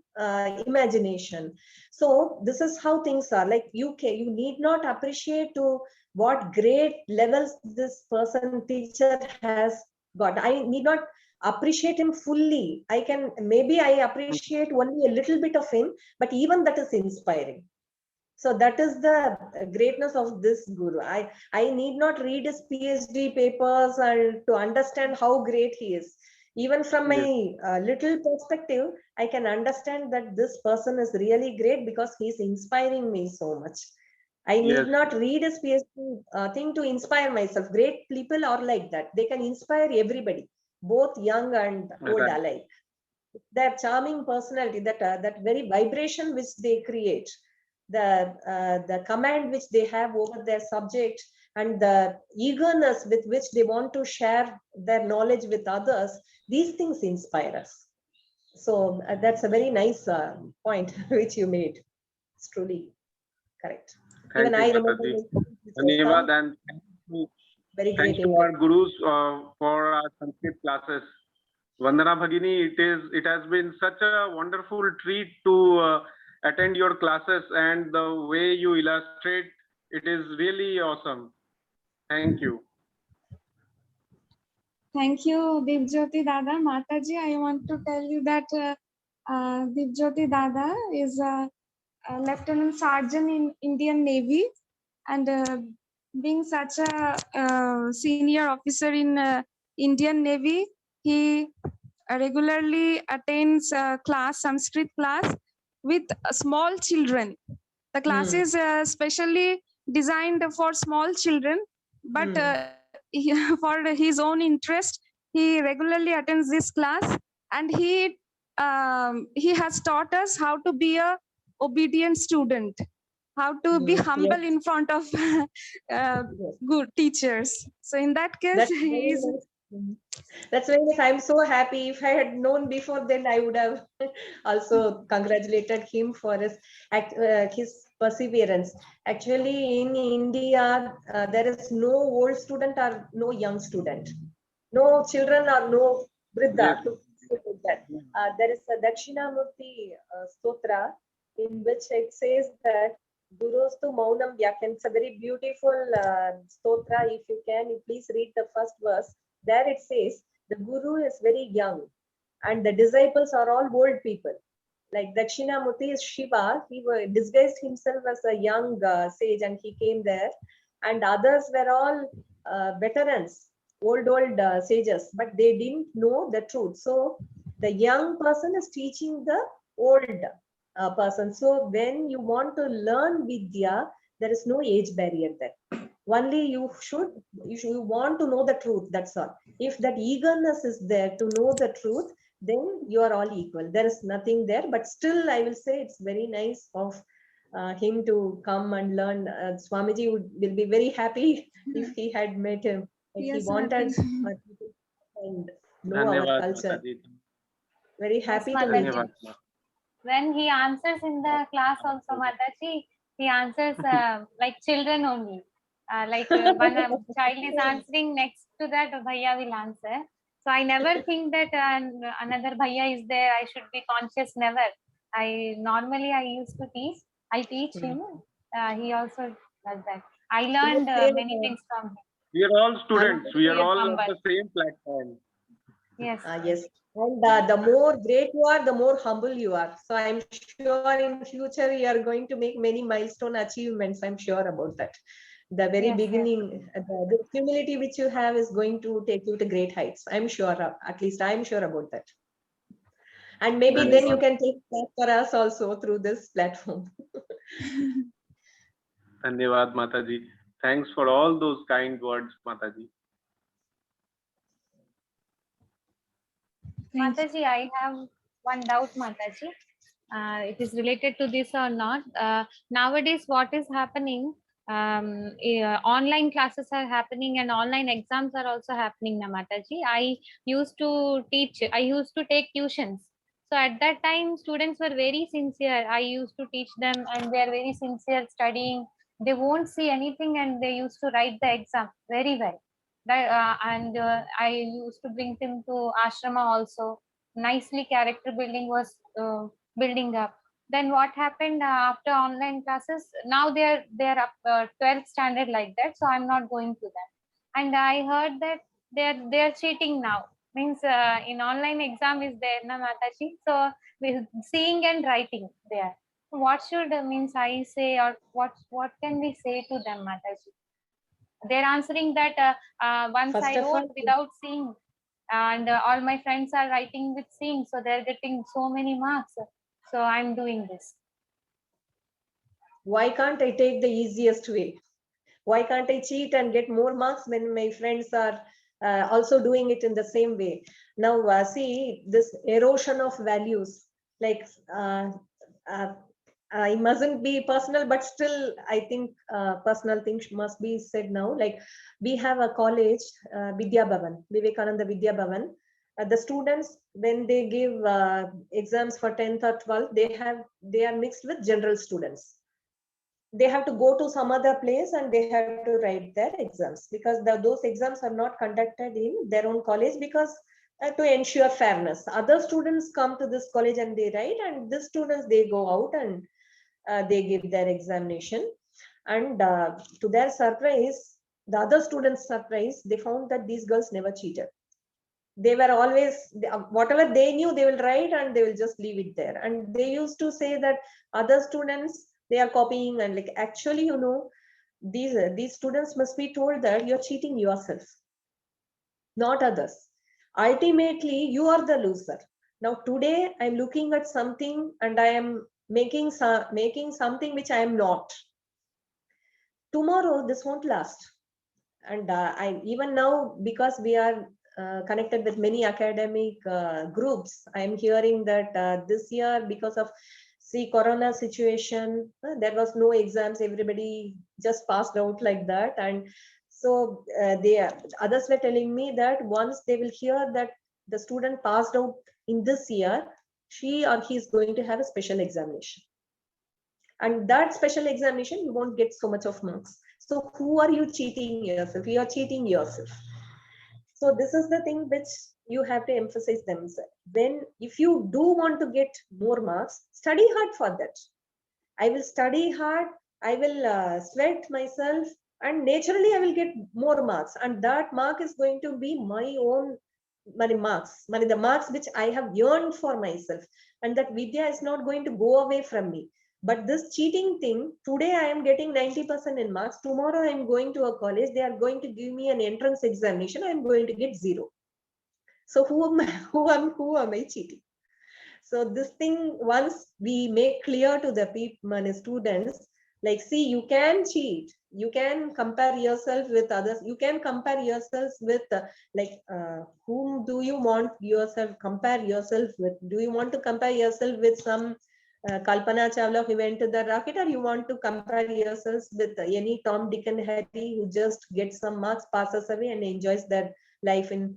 imagination. So this is how things are. Like you need not appreciate to what great levels this person teacher has got. I need not appreciate him fully. Maybe I appreciate only a little bit of him, but even that is inspiring. So that is the greatness of this Guru. I need not read his PhD papers and to understand how great he is. Even from my little perspective, I can understand that this person is really great because he's inspiring me so much. I need not read his PhD thing to inspire myself. Great people are like that. They can inspire everybody, both young and old alike. Their charming personality, that very vibration which they create, the command which they have over their subject, and the eagerness with which they want to share their knowledge with others, these things inspire us. So that's a very nice point which you made. It's truly correct. Thank Even you, I remember Mataji. some Dhanyavad, and very thanks great to our gurus for our Sanskrit classes. Vandana Bhagini, it has been such a wonderful treat to attend your classes, and the way you illustrate, it is really awesome. Thank you. Thank you, Dibjyoti Dada. Mataji, I want to tell you that Dibjyoti Dada is a Lieutenant Sergeant in Indian Navy, and being such a senior officer in Indian Navy, he regularly attends Sanskrit class with small children. The class is specially designed for small children, but for his own interest, he regularly attends this class, and he has taught us how to be a obedient student, how to be humble in front of good teachers. So in that case, he is. That's very nice. I'm so happy. If I had known before, then I would have also congratulated him for his perseverance. Actually, in India, there is no old student or no young student, no children or no vriddha. There is a Dakshinamurti Stotra in which it says that Gurustu Maunam Vyakyan. It's a very beautiful stotra. If you can, you please read the first verse. There it says the Guru is very young and the disciples are all old people. Like Dakshinamurti is Shiva. He disguised himself as a young sage and he came there. And others were all veterans, old sages, but they didn't know the truth. So the young person is teaching the old person. So when you want to learn Vidya, there is no age barrier there. Only you want to know the truth. That's all. If that eagerness is there to know the truth, then you are all equal. There is nothing there, but still I will say it's very nice of him to come and learn. Swamiji will be very happy if he had met him. Like he Yes, wanted Mataji. and know our Dhanyavad, culture. Mataji. Very Yes, happy to meet Mataji. him. Dhanyavad. When he answers in the class also, Mataji, he answers like children only. One child is answering, next to that Bhaiya will answer. So I never think that another Bhaiya is there. I should be conscious, never. I used to teach. I teach him. He also does that. I learned many things from him. We are all students. We are He is all on humble. the same platform. Yes. Yes. And the more great you are, the more humble you are. So I'm sure in future you are going to make many milestone achievements. I'm sure about that. The very Yes, yes. beginning, the humility which you have is going to take you to great heights. I'm sure, at least I'm sure about that. And maybe then you can take that for us also through this platform. Dhanyavad, Mataji. Thanks for all those kind words, Mataji. Thank you. Mataji, I have one doubt, Mataji. It is related to this or not. Nowadays, what is happening? Online classes are happening and online exams are also happening, na Mataji. I used to teach. I used to take tuitions. So at that time, students were very sincere. I used to teach them, and they are very sincere studying. They won't see anything, and they used to write the exam very well. I used to bring them to ashrama also. Nicely, character building was building up. Then what happened after online classes? Now they're up 12th standard like that. So I'm not going to them. And I heard that they're cheating now. Means in online exam is there, na Mataji. So with seeing and writing there. What should means I say, or what can we say to them, Mataji? They're answering that once First I of wrote all, without seeing, and all my friends are writing with seeing, so they're getting so many marks. So I'm doing this. why can't I take the easiest way? Why can't I cheat and get more marks when my friends are also doing it in the same way? Now, see this erosion of values. Like I mustn't be personal, but still, I think personal things must be said now. Like we have a college, Vidya Bhavan, Vivekananda Vidya Bhavan. The students, when they give exams for 10th or 12th, they are mixed with general students. They have to go to some other place and they have to write their exams, because those exams are not conducted in their own college, because to ensure fairness. Other students come to this college and they write, and these students, they go out and they give their examination. And to their surprise, the other students' surprise, they found that these girls never cheated. They were always, whatever they knew, they will write and they will just leave it there. And they used to say that other students, they are copying, and like, actually, these students must be told that you're cheating yourself, not others. Ultimately, you are the loser. Now, today I'm looking at something and I am making something which I am not. Tomorrow, this won't last. And I even now, because we are connected with many academic groups, I am hearing that this year, because of corona situation, there was no exams, everybody just passed out like that. And so others were telling me that once they will hear that the student passed out in this year, she or he is going to have a special examination, and that special examination you won't get so much of marks. So who are you cheating yourself? You are cheating yourself. So this is the thing which you have to emphasize themselves. Then if you do want to get more marks, study hard for that. I will study hard, I will sweat myself, and naturally I will get more marks. And that mark is going to be my own marks, the marks which I have earned for myself. And that Vidya is not going to go away from me. But this cheating thing, today I am getting 90% in marks. Tomorrow I am going to a college. They are going to give me an entrance examination. I am going to get 0. So who am I cheating? So this thing, once we make clear to the people, students, Like, see, you can cheat. You can compare yourself with others. You can compare yourselves with whom do you want yourself compare yourself with? Do you want to compare yourself with some Kalpana Chawla who went to the rocket, or you want to compare yourselves with any Tom, Dick and Harry who just gets some marks, passes away and enjoys their life in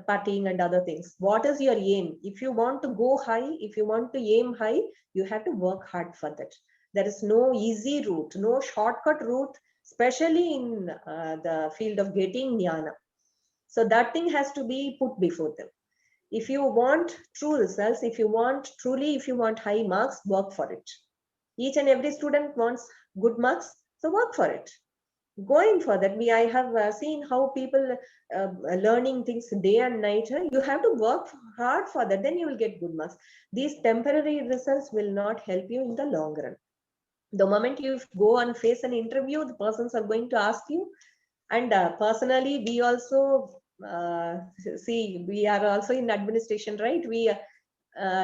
partying and other things? What is your aim? If you want to go high, if you want to aim high, you have to work hard for that. There is no easy route, no shortcut route, especially in the field of getting jnana. So that thing has to be put before them. If you want true results, if you want high marks, work for it. Each and every student wants good marks, so work for it. Going for that, I have seen how people learning things day and night. You have to work hard for that, then you will get good marks. These temporary results will not help you in the long run. The moment you go and face an interview, the persons are going to ask you. And personally, we also see, we are also in administration, right? We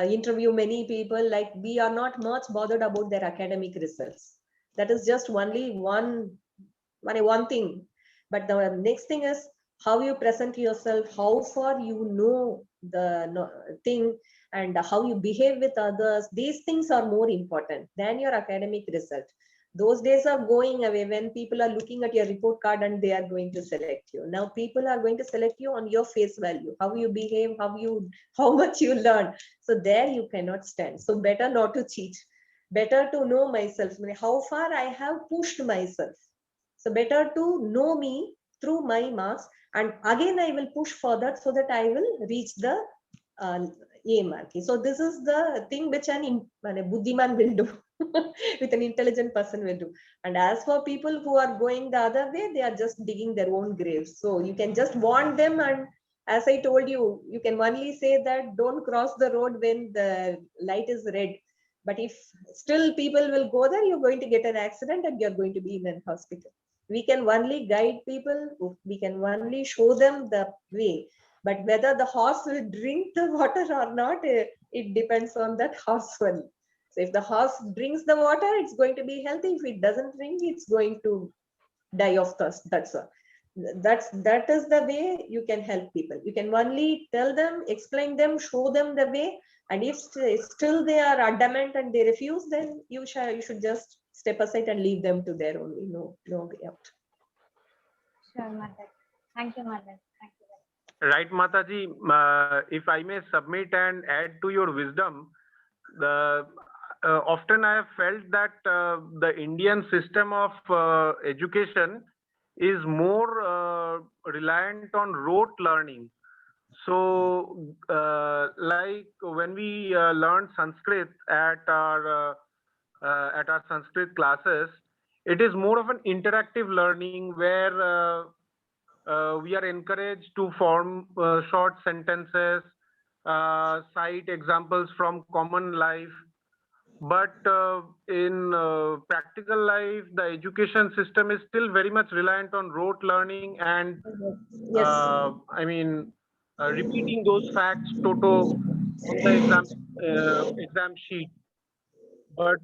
interview many people. Like, we are not much bothered about their academic results. That is just only one thing. But the next thing is how you present yourself, how far you know the thing, and how you behave with others. These things are more important than your academic result. Those days are going away when people are looking at your report card and they are going to select you. Now people are going to select you on your face value, how you behave, how much you learn. So there you cannot stand. So better not to cheat. Better to know myself, how far I have pushed myself. So better to know me through my marks, and again I will push further so that I will reach the A mark. So this is the thing which an buddhiman will do, with an intelligent person will do. And as for people who are going the other way, they are just digging their own graves. So you can just warn them, and as I told you, you can only say that don't cross the road when the light is red. But if still people will go there, you're going to get an accident and you're going to be in a hospital. We can only guide people, we can only show them the way. But whether the horse will drink the water or not, it depends on that horse only. So if the horse drinks the water, it's going to be healthy. If it doesn't drink, it's going to die of thirst. That's all. That is the way you can help people. You can only tell them, explain them, show them the way. And if still they are adamant and they refuse, then you should just step aside and leave them to their own way. No way out. Sure, Mother. Thank you, Mother. Thank you. Right, Mataji. If I may submit and add to your wisdom, often I have felt that the Indian system of education is more reliant on rote learning. So, like when we learn Sanskrit at our Sanskrit classes, it is more of an interactive learning where we are encouraged to form short sentences, cite examples from common life. But in practical life, the education system is still very much reliant on rote learning and Yes. repeating those facts toto on the exam sheet. But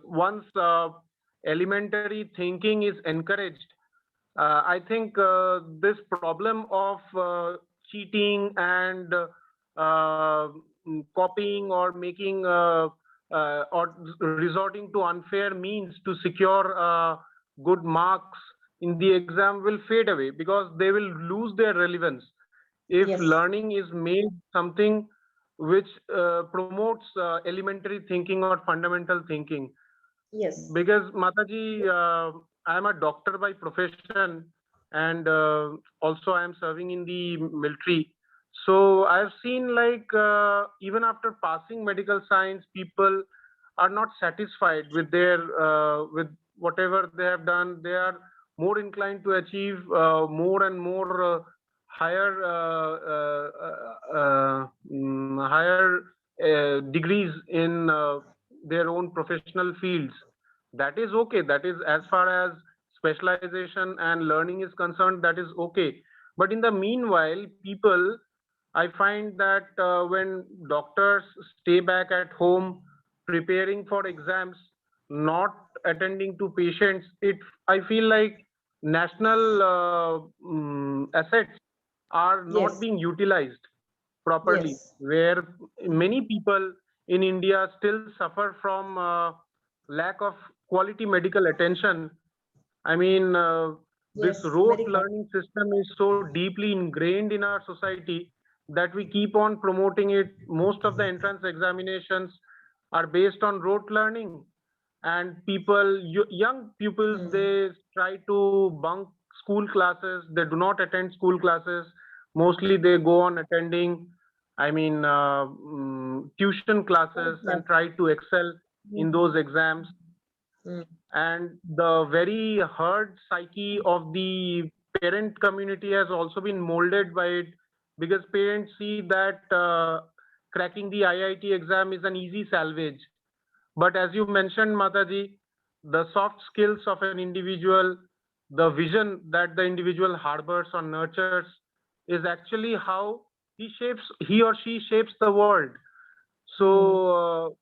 once elementary thinking is encouraged, I think this problem of cheating and copying or making or resorting to unfair means to secure good marks in the exam will fade away, because they will lose their relevance if Yes. learning is made something which promotes elementary thinking or fundamental thinking. Yes. Because Mataji, I am a doctor by profession, and also I am serving in the military. So I have seen, like, even after passing medical science, people are not satisfied with their with whatever they have done. They are more inclined to achieve more and more higher degrees in their own professional fields. That is okay. That is, as far as specialization and learning is concerned, that is okay. But in the meanwhile, people, I find that when doctors stay back at home preparing for exams, not attending to patients, I feel like national assets are not Yes. being utilized properly, Yes. where many people in India still suffer from lack of quality medical attention. I mean, this Yes. rote Very correct. learning system is so deeply ingrained in our society that we keep on promoting it. Most of the entrance examinations are based on rote learning, and young pupils, they try to bunk school classes. They do not attend school classes. Mostly they go on attending, tuition classes and try to excel in those exams. Mm. And the very hard psyche of the parent community has also been molded by it, because parents see that cracking the IIT exam is an easy salvage. But as you mentioned, Mataji, the soft skills of an individual, the vision that the individual harbors or nurtures, is actually how he or she shapes the world. So,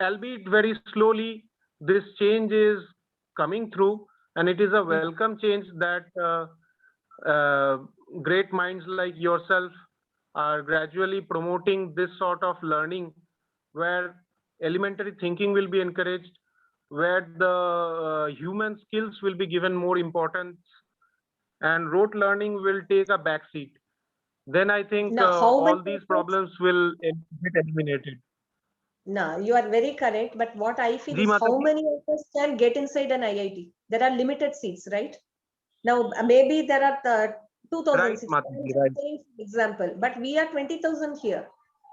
albeit very slowly, this change is coming through, and it is a welcome change that great minds like yourself are gradually promoting this sort of learning, where elementary thinking will be encouraged, where the human skills will be given more importance, and rote learning will take a backseat. Then I think Now, how many all these of us? problems will get eliminated. No, you are very correct. But what I feel Ji is how Mataji? many of us can get inside an IIT? There are limited seats, right? Now, maybe there are 2,000 Right, seats. I'm Mataji, just right. saying for example, but we are 20,000 here.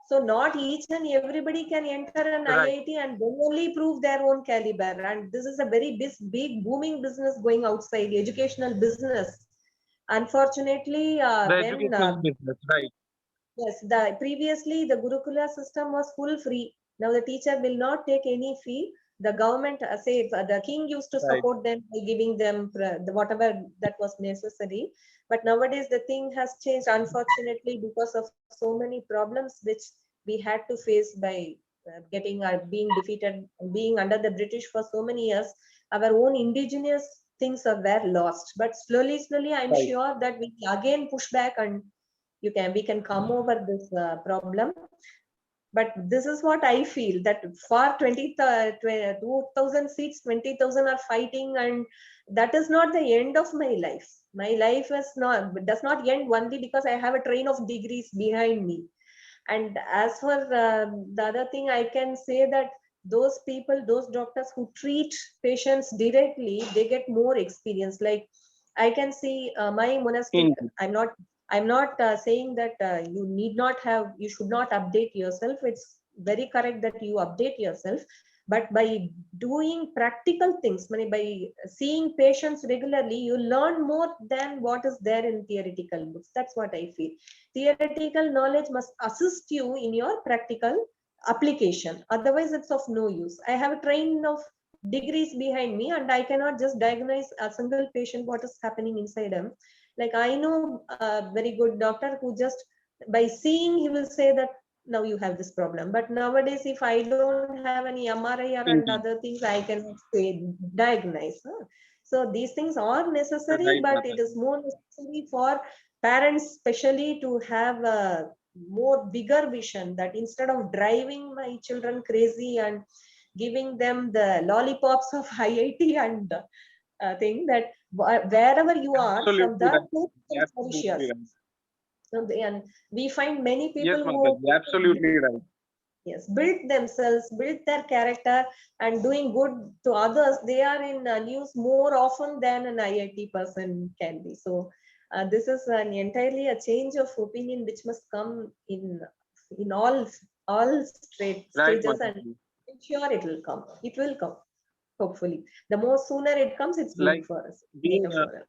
So not each and everybody can enter an Right. IIT and then only prove their own caliber. And this is a very big booming business going outside, educational business. Unfortunately, The when educational business, right. yes, previously the Gurukula system was full free. Now the teacher will not take any fee. The government, the king used to Right. support them by giving them whatever that was necessary. But nowadays the thing has changed, unfortunately, because of so many problems which we had to face by being defeated, being under the British for so many years. Our own indigenous things were lost. But slowly, I'm Right. sure that we will again push back and we can come over this problem. But this is what I feel, that for 2,000 seats, 20,000 are fighting, and that is not the end of my life. My life does not end only because I have a train of degrees behind me. And as for the other thing, I can say that those people, those doctors who treat patients directly, they get more experience. Like I can see my monastic. Indeed. I'm not saying that you should not update yourself. It's very correct that you update yourself. But by doing practical things, by seeing patients regularly, you learn more than what is there in theoretical books. That's what I feel. Theoretical knowledge must assist you in your practical application. Otherwise, it's of no use. I have a train of degrees behind me, and I cannot just diagnose a single patient what is happening inside him. Like I know a very good doctor who just by seeing he will say that now you have this problem. But nowadays, if I don't have any MRI and Indeed. other things, I cannot say diagnose. So these things are necessary, Right, but Mataji. it is more necessary for parents, especially, to have a more bigger vision, that instead of driving my children crazy and giving them the lollipops of IIT and thing, that wherever you are, from Absolutely that right. place you can flourish Absolutely yourself. right. So and we find many Yes, people who Mataji, absolutely right. build themselves, build their character, and doing good to others. They are in news more often than an IIT person can be. So this is an entirely a change of opinion which must come in all Right, stages, and Mataji. I'm sure it will come. It will come. Hopefully, the more sooner it comes, it's good Like for us, being better for us.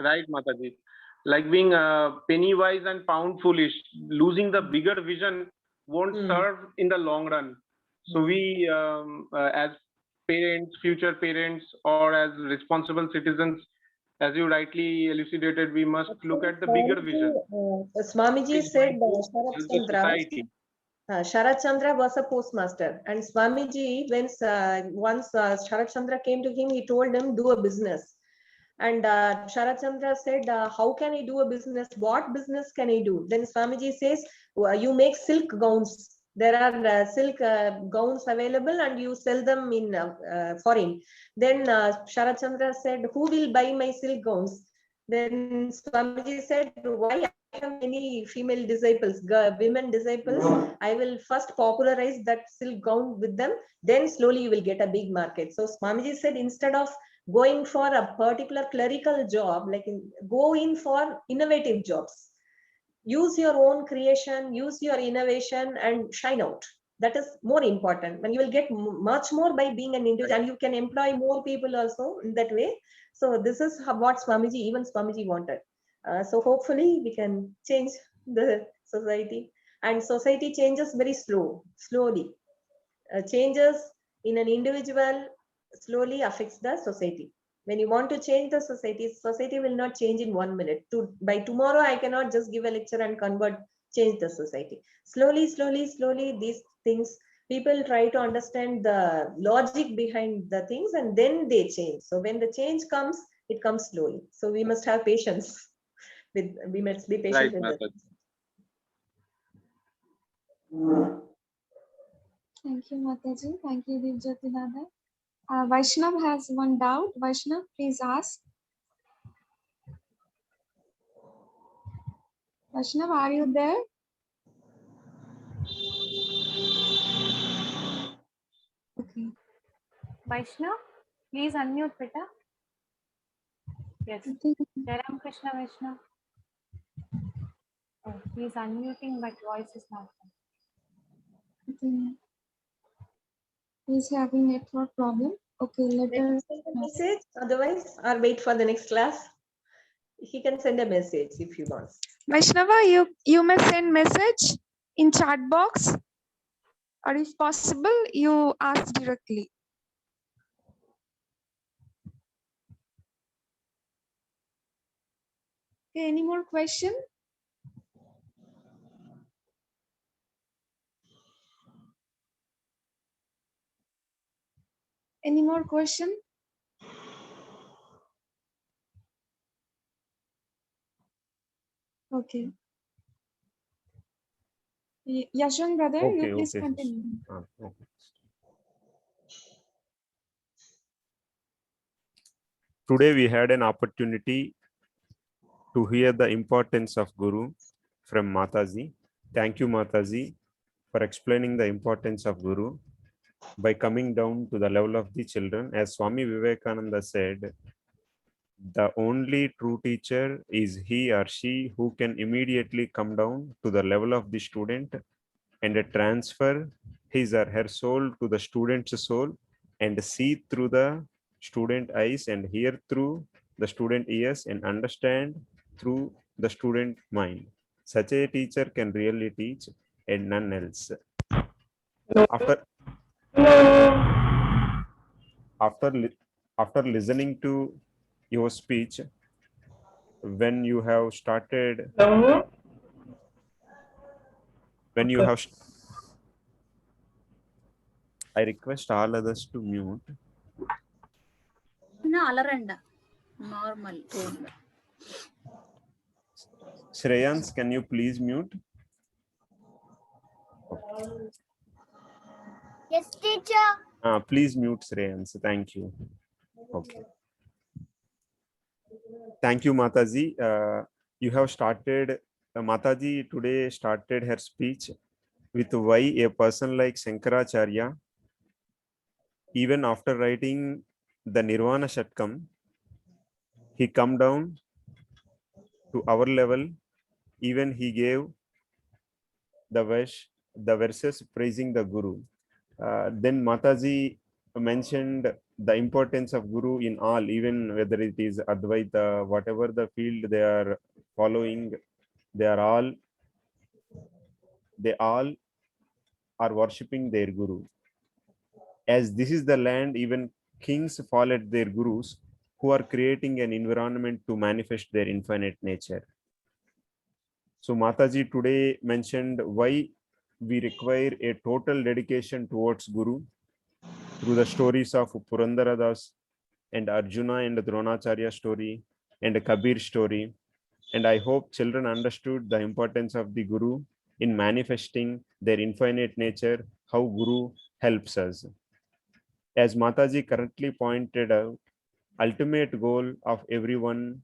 right, Mataji. Like being penny wise and pound foolish, losing the bigger vision won't serve in the long run. So we, as parents, future parents, or as responsible citizens, as you rightly elucidated, we must look at the bigger vision. Swamiji What is said, going to Sharat help the Chandra. society. Sharat Chandra was a postmaster, and Swamiji, once Sharat Chandra came to him, he told him, do a business. And Sharat Chandra said, how can I do a business? What business can I do? Then Swamiji says, you make silk gowns. There are silk gowns available and you sell them in foreign. Then Sharat Chandra said, who will buy my silk gowns? Then Swamiji said, why? I have many female disciples, women disciples. I will first popularize that silk gown with them. Then slowly you will get a big market. So Swamiji said, instead of going for a particular clerical job, go in for innovative jobs. Use your own creation, use your innovation and shine out. That is more important. And you will get much more by being an individual, and you can employ more people also in that way. So this is what even Swamiji wanted. So hopefully we can change the society, and society changes very slowly. Changes in an individual slowly affects the society. When you want to change the society will not change in 1 minute. By tomorrow, I cannot just give a lecture and change the society. Slowly, these things, people try to understand the logic behind the things and then they change. So when the change comes, it comes slowly. So we must have patience. We must be patient with it. Thank you, Mataji. Thank you, Dibjyoti Dada. Vaishnav has one doubt. Vaishnav, please ask. Vaishnav, are you there? Okay. Vaishnav, please unmute, beta. Yes. Jai Ram Krishna Vaishnav. Oh, he's unmuting, but voice is not Okay. He's having network problem. Okay, let us send a message. Otherwise, or wait for the next class. He can send a message if he wants. Vaishnava, you may send message in chat box, or if possible, you ask directly. Okay, any more question? Any more question? Okay. Yashwant brother, you please continue. Okay. Today we had an opportunity to hear the importance of Guru from Mataji. Thank you, Mataji, for explaining the importance of Guru by coming down to the level of the children. As Swami Vivekananda said, the only true teacher is he or she who can immediately come down to the level of the student and transfer his or her soul to the student's soul and see through the student eyes and hear through the student ears and understand through the student mind. Such a teacher can really teach and none else. After listening to your speech, when you have started, I request all others to mute. Normal. Shreyans, can you please mute? Yes, teacher. Please mute Shreyans. Thank you. Okay. Thank you, Mataji. You have started, Mataji today started her speech with why a person like Shankaracharya, even after writing the Nirvana Shatkam, he come down to our level. Even he gave the verses praising the Guru. Then Mataji mentioned the importance of Guru in all, even whether it is Advaita, whatever the field they are following, they all are worshipping their Guru. As this is the land, even kings fall at their Gurus, who are creating an environment to manifest their infinite nature. So Mataji today mentioned why we require a total dedication towards Guru through the stories of Purandara Das and Arjuna and Dronacharya story and Kabir story. And I hope children understood the importance of the Guru in manifesting their infinite nature, how Guru helps us. As Mataji correctly pointed out, ultimate goal of everyone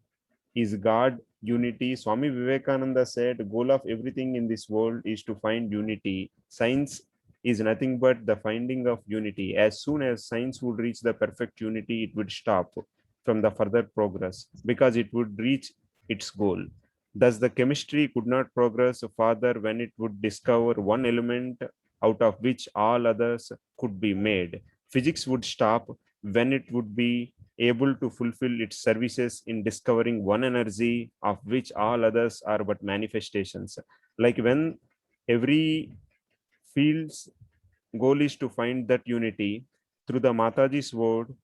is God, unity. Swami Vivekananda said, goal of everything in this world is to find unity. Science is nothing but the finding of unity. As soon as science would reach the perfect unity, it would stop from the further progress because it would reach its goal. Thus, the chemistry could not progress further when it would discover one element out of which all others could be made. Physics would stop when it would be able to fulfill its services in discovering one energy of which all others are but manifestations. Like when every field's goal is to find that unity through the Mataji's word,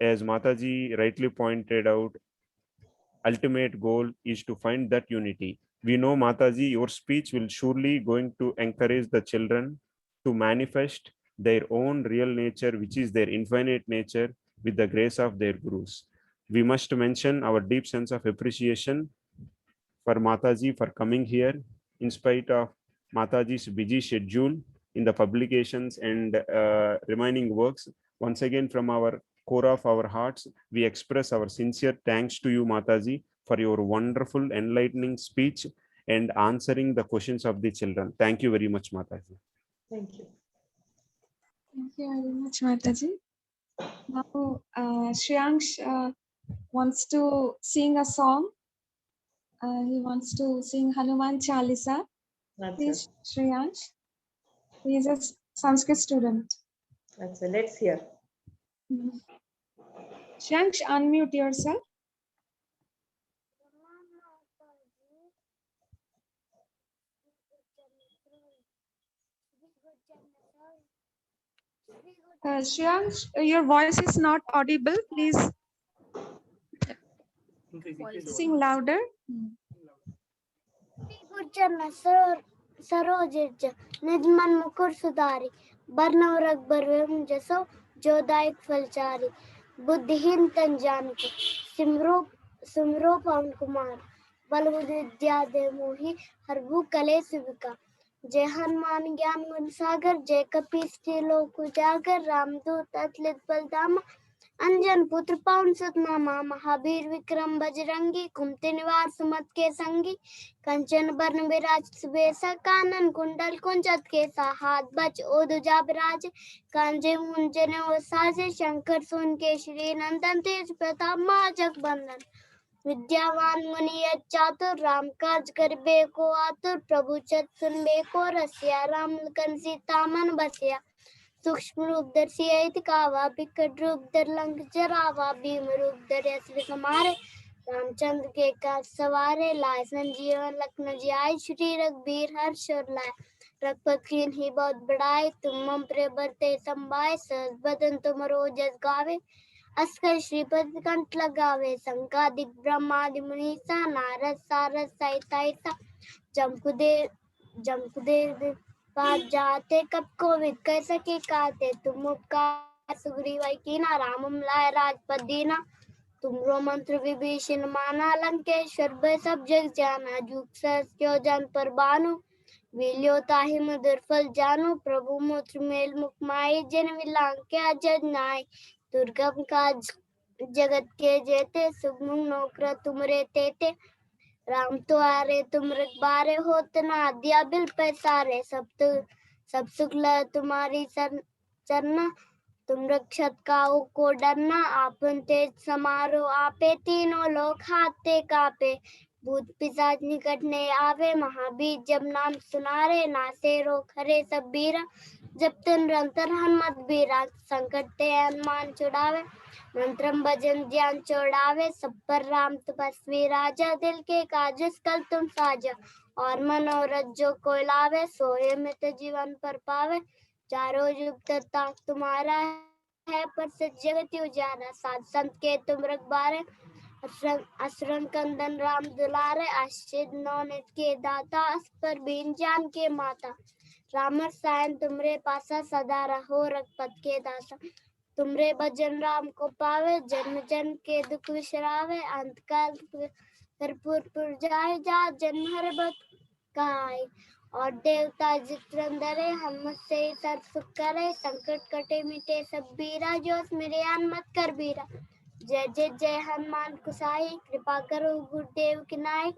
as Mataji rightly pointed out, ultimate goal is to find that unity. We know, Mataji, your speech will surely going to encourage the children to manifest their own real nature, which is their infinite nature, with the grace of their gurus. We must mention our deep sense of appreciation for Mataji for coming here in spite of Mataji's busy schedule in the publications and remaining works. Once again, from our core of our hearts, we express our sincere thanks to you, Mataji, for your wonderful, enlightening speech and answering the questions of the children. Thank you very much, Mataji. Thank you. Thank you very much, Mataji. Now, Shreyansh wants to sing a song. He wants to sing Hanuman Chalisa. Please, Shreyansh. He is a Sanskrit student. Let's hear. Shreyansh, unmute yourself. Shreyansh, your voice is not audible. Please sing louder. Saroj निजमन मुकुर सुधारी बरनव रघुबर जसो जोदायक फलचारी बुद्धिहीन तन जानिको सिमरो पवन कुमार बल बुद्धि विद्या दे मोहि हरभु कलेस विकार जय हनुमान ज्ञान गुण सागर जय कपीस लोक उजागर रामदूत अतुलित बलधामा अंजन पुत्र पवन सुत नामा महावीर विक्रम बजरंगी कुमति निवार सुमत के संगी कंचन बरन विराज सुबेसा कानन कुंडल कुंचत केसा हाथ बच ओदुजा विराज कांजे मुंजने ओ साजे शंकर सुन के श्री नंदन तेज प्रताप महाजग बंदन विद्यावान मुनि चातुर राम काज करबे को आतुर प्रभु चत सुनबे को रसिया राम लखन सीता मन बसिया सूक्ष्म रूप दर्शी अति कावा बिकट रूप धर लंक जरावा भीम रूप धर असुर संहारे रामचंद्र के काज सवारे लाए संजीवन लखन जियाए श्री रघुबीर हर्ष और लाए रघुपति कीन्ही बहुत बड़ाई तुम मम प्रिय बरते संभाय सहज बदन तुमरो जस गावे अस्कर श्रीपति कंठ लगावे संकादिक ब्रह्मादि मुनीसा नारद सारद सहित ऐसा जमकुदेव पास जाते कब कोविद कैसे के काते तुम उपकार सुग्रीव कीना रामम लाए राजपद दीना तुमरो मंत्र विभीषण माना लंकेश्वर भय सब जग जाना जुग सहज क्यों जन पर बानु विलियो ताहि मधुर फल जानु प्रभु मूत्र मेल मुख माई जन विलांके अजज नाय दुर्गम काज जगत के जेते सुगम नौकर तुमरे तेते राम तो आरे तुम रखबारे हो तना दिया बिल पैसारे सब सुख ल तुम्हारी चरना तुम रक्षत काऊ को डरना आपन तेज समारो आपे तीनों लोग हाथे कापे भूत पिशाच निकट ने आवे महावीर जब नाम सुनारे नासे रोग हरे सब बीरा जब तुम निरंतर हनुमत बीरा संकट ते हनुमान छुड़ावे मंत्रम भजन ज्ञान चौड़ावे सब पर राम तपस्वी राजा दिल के काजस कल तुम साजा और मनोरथ जो कोई लावे सोए मित जीवन पर पावे चारों युग तक तुम्हारा है पर जगत उजारा साध संत के तुम रखबारे असुरन कंदन राम दुलारे आश्रित नौनित के दाता अस पर बीन जान के माता राम रसायन तुमरे पासा सदा रहो रघुपत के दासा। तुमरे भजन राम को पावे जन्म जन्म के दुख विसरावे। अंत काल कर्पूर पुरजाय जा जन्म हर भक्त कहाय। और देवता जितरंदरे हमसे तर सुख करे। संकट कटे मिटे सब बीरा जो मेरे मत कर बीरा। जय जय जय हनुमान कुसाई कृपा करो गुरुदेव की नाई।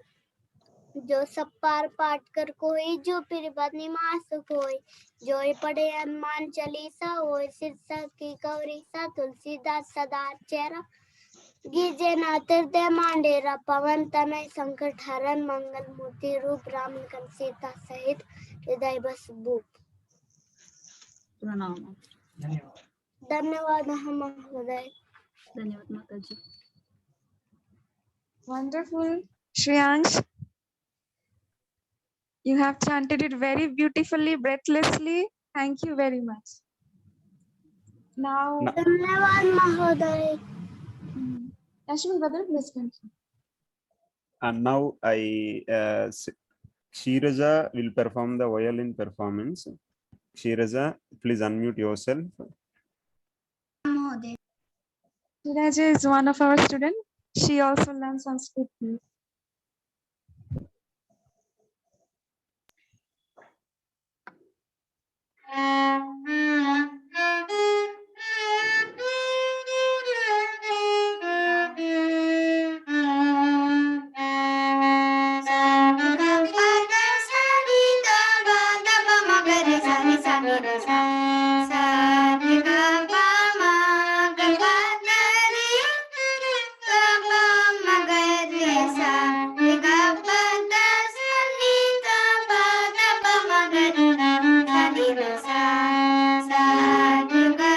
जो सब पार पाठ कर कोई जो फिर निवास कोई। जो ही पढ़े हनुमान चालीसा वो सिरसा की गौरीसा। तुलसीदास सदा चेहरा गिजे नातिर दे मांडेरा। पवन तनय संकट हरन मंगल मूर्ति रूप। राम लखन सीता सहित हृदय बस भूप। प्रणाम। धन्यवाद महोदय। धन्यवाद माता जी। Wonderful, Shreyansh. You have chanted it very beautifully, breathlessly. Thank you very much. Now, धन्यवाद महोदय। Ashwin brother, please continue. And now Shiraja will perform the violin performance. Shiraja, please unmute yourself. Mahoday. Shiraja is one of our students. She also learns Sanskrit. Please. Sa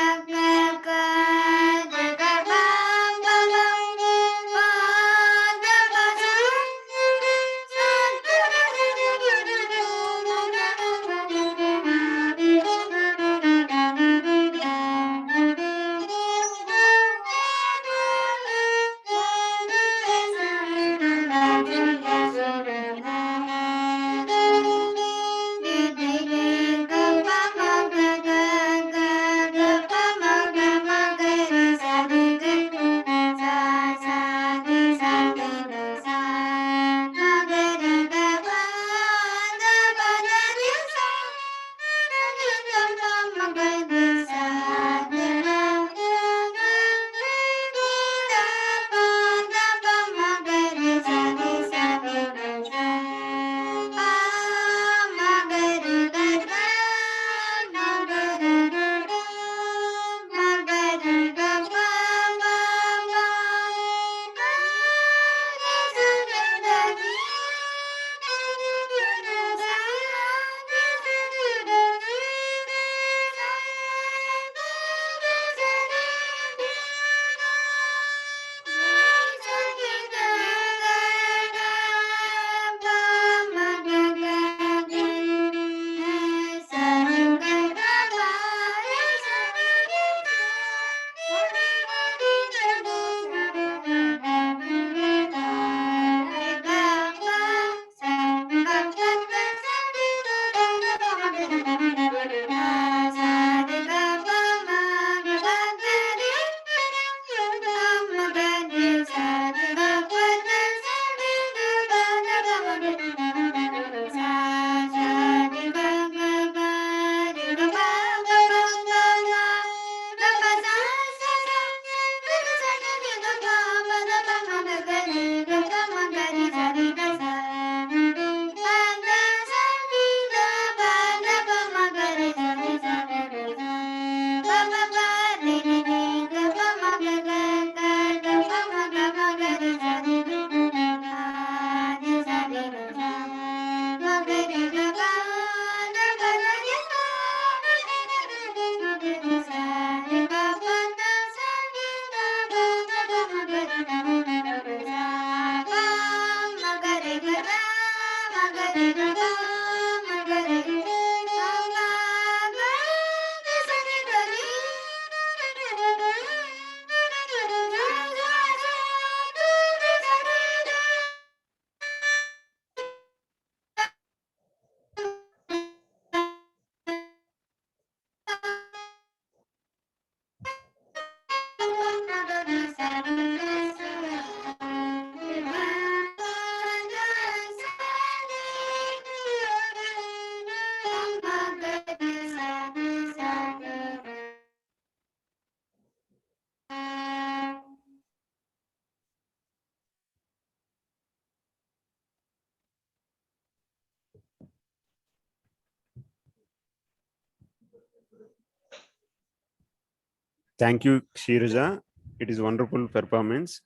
Thank you, Shiraja. It is wonderful performance.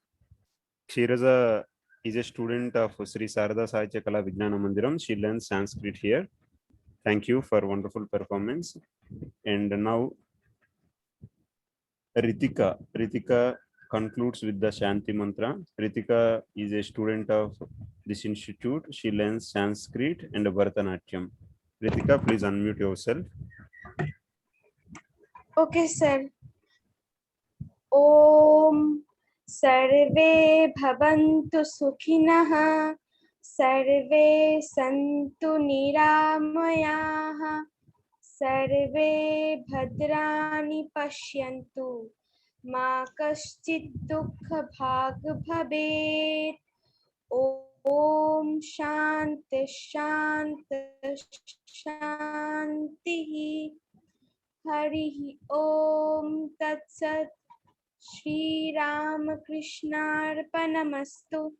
Shiraja is a student of Sri Sarada Sahitya Kala Vijnana Mandiram. She learns Sanskrit here. Thank you for wonderful performance. And now Ritika. Ritika concludes with the Shanti Mantra. Ritika is a student of this institute. She learns Sanskrit and Bharatanatyam. Ritika, please unmute yourself. Okay, sir. Om Sarve Bhavantu Sukhinah Sarve Santu Niramayah Sarve Bhadrani Pashyantu Ma Kaschit Dukha Bhag Bhavet Om Shanti Shanti Shanti Hari Om Tat Sat Shri Ram Krishnarpanamastu.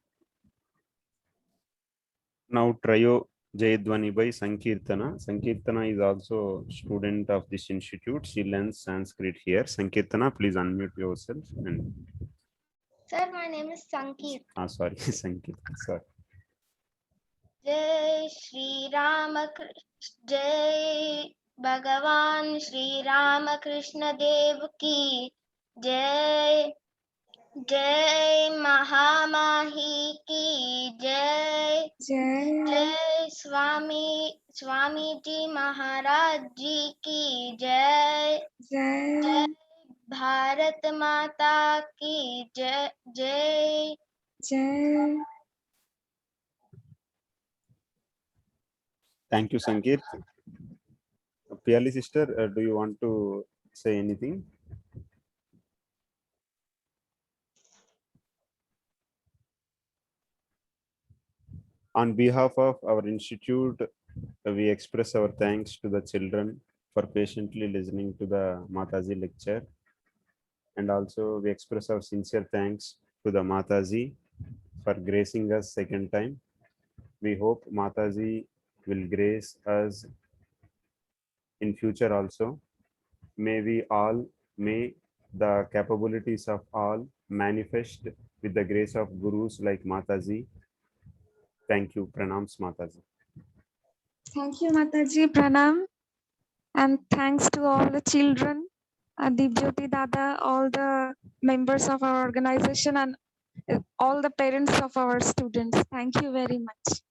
Now Trayo Jayadwani by Sankirtana. Sankirtana is also student of this institute. She learns Sanskrit here. Sankirtana, please unmute yourself. And Sir, my name is Sankit. sorry, Sankirtana. Sorry. Jai Shri Rama, Jai Bhagavan Shri Rama Krishna Dev ki Jai. Jai Mahamahi ki Jai. Jai Jai Swamiji Maharaj Ji ki Jai. Jai Jai Bharat Mata ki Jai. Jai. Jai. Thank you, Sankir. Piyali sister, do you want to say anything? On behalf of our institute, we express our thanks to the children for patiently listening to the Mataji lecture. And also we express our sincere thanks to the Mataji for gracing us second time. We hope Mataji will grace us in future also. May the capabilities of all manifest with the grace of gurus like Mataji. Thank you. Pranams, Mataji. Thank you, Mataji. Pranam. And thanks to all the children, Dibjyoti Dada, all the members of our organization, and all the parents of our students. Thank you very much.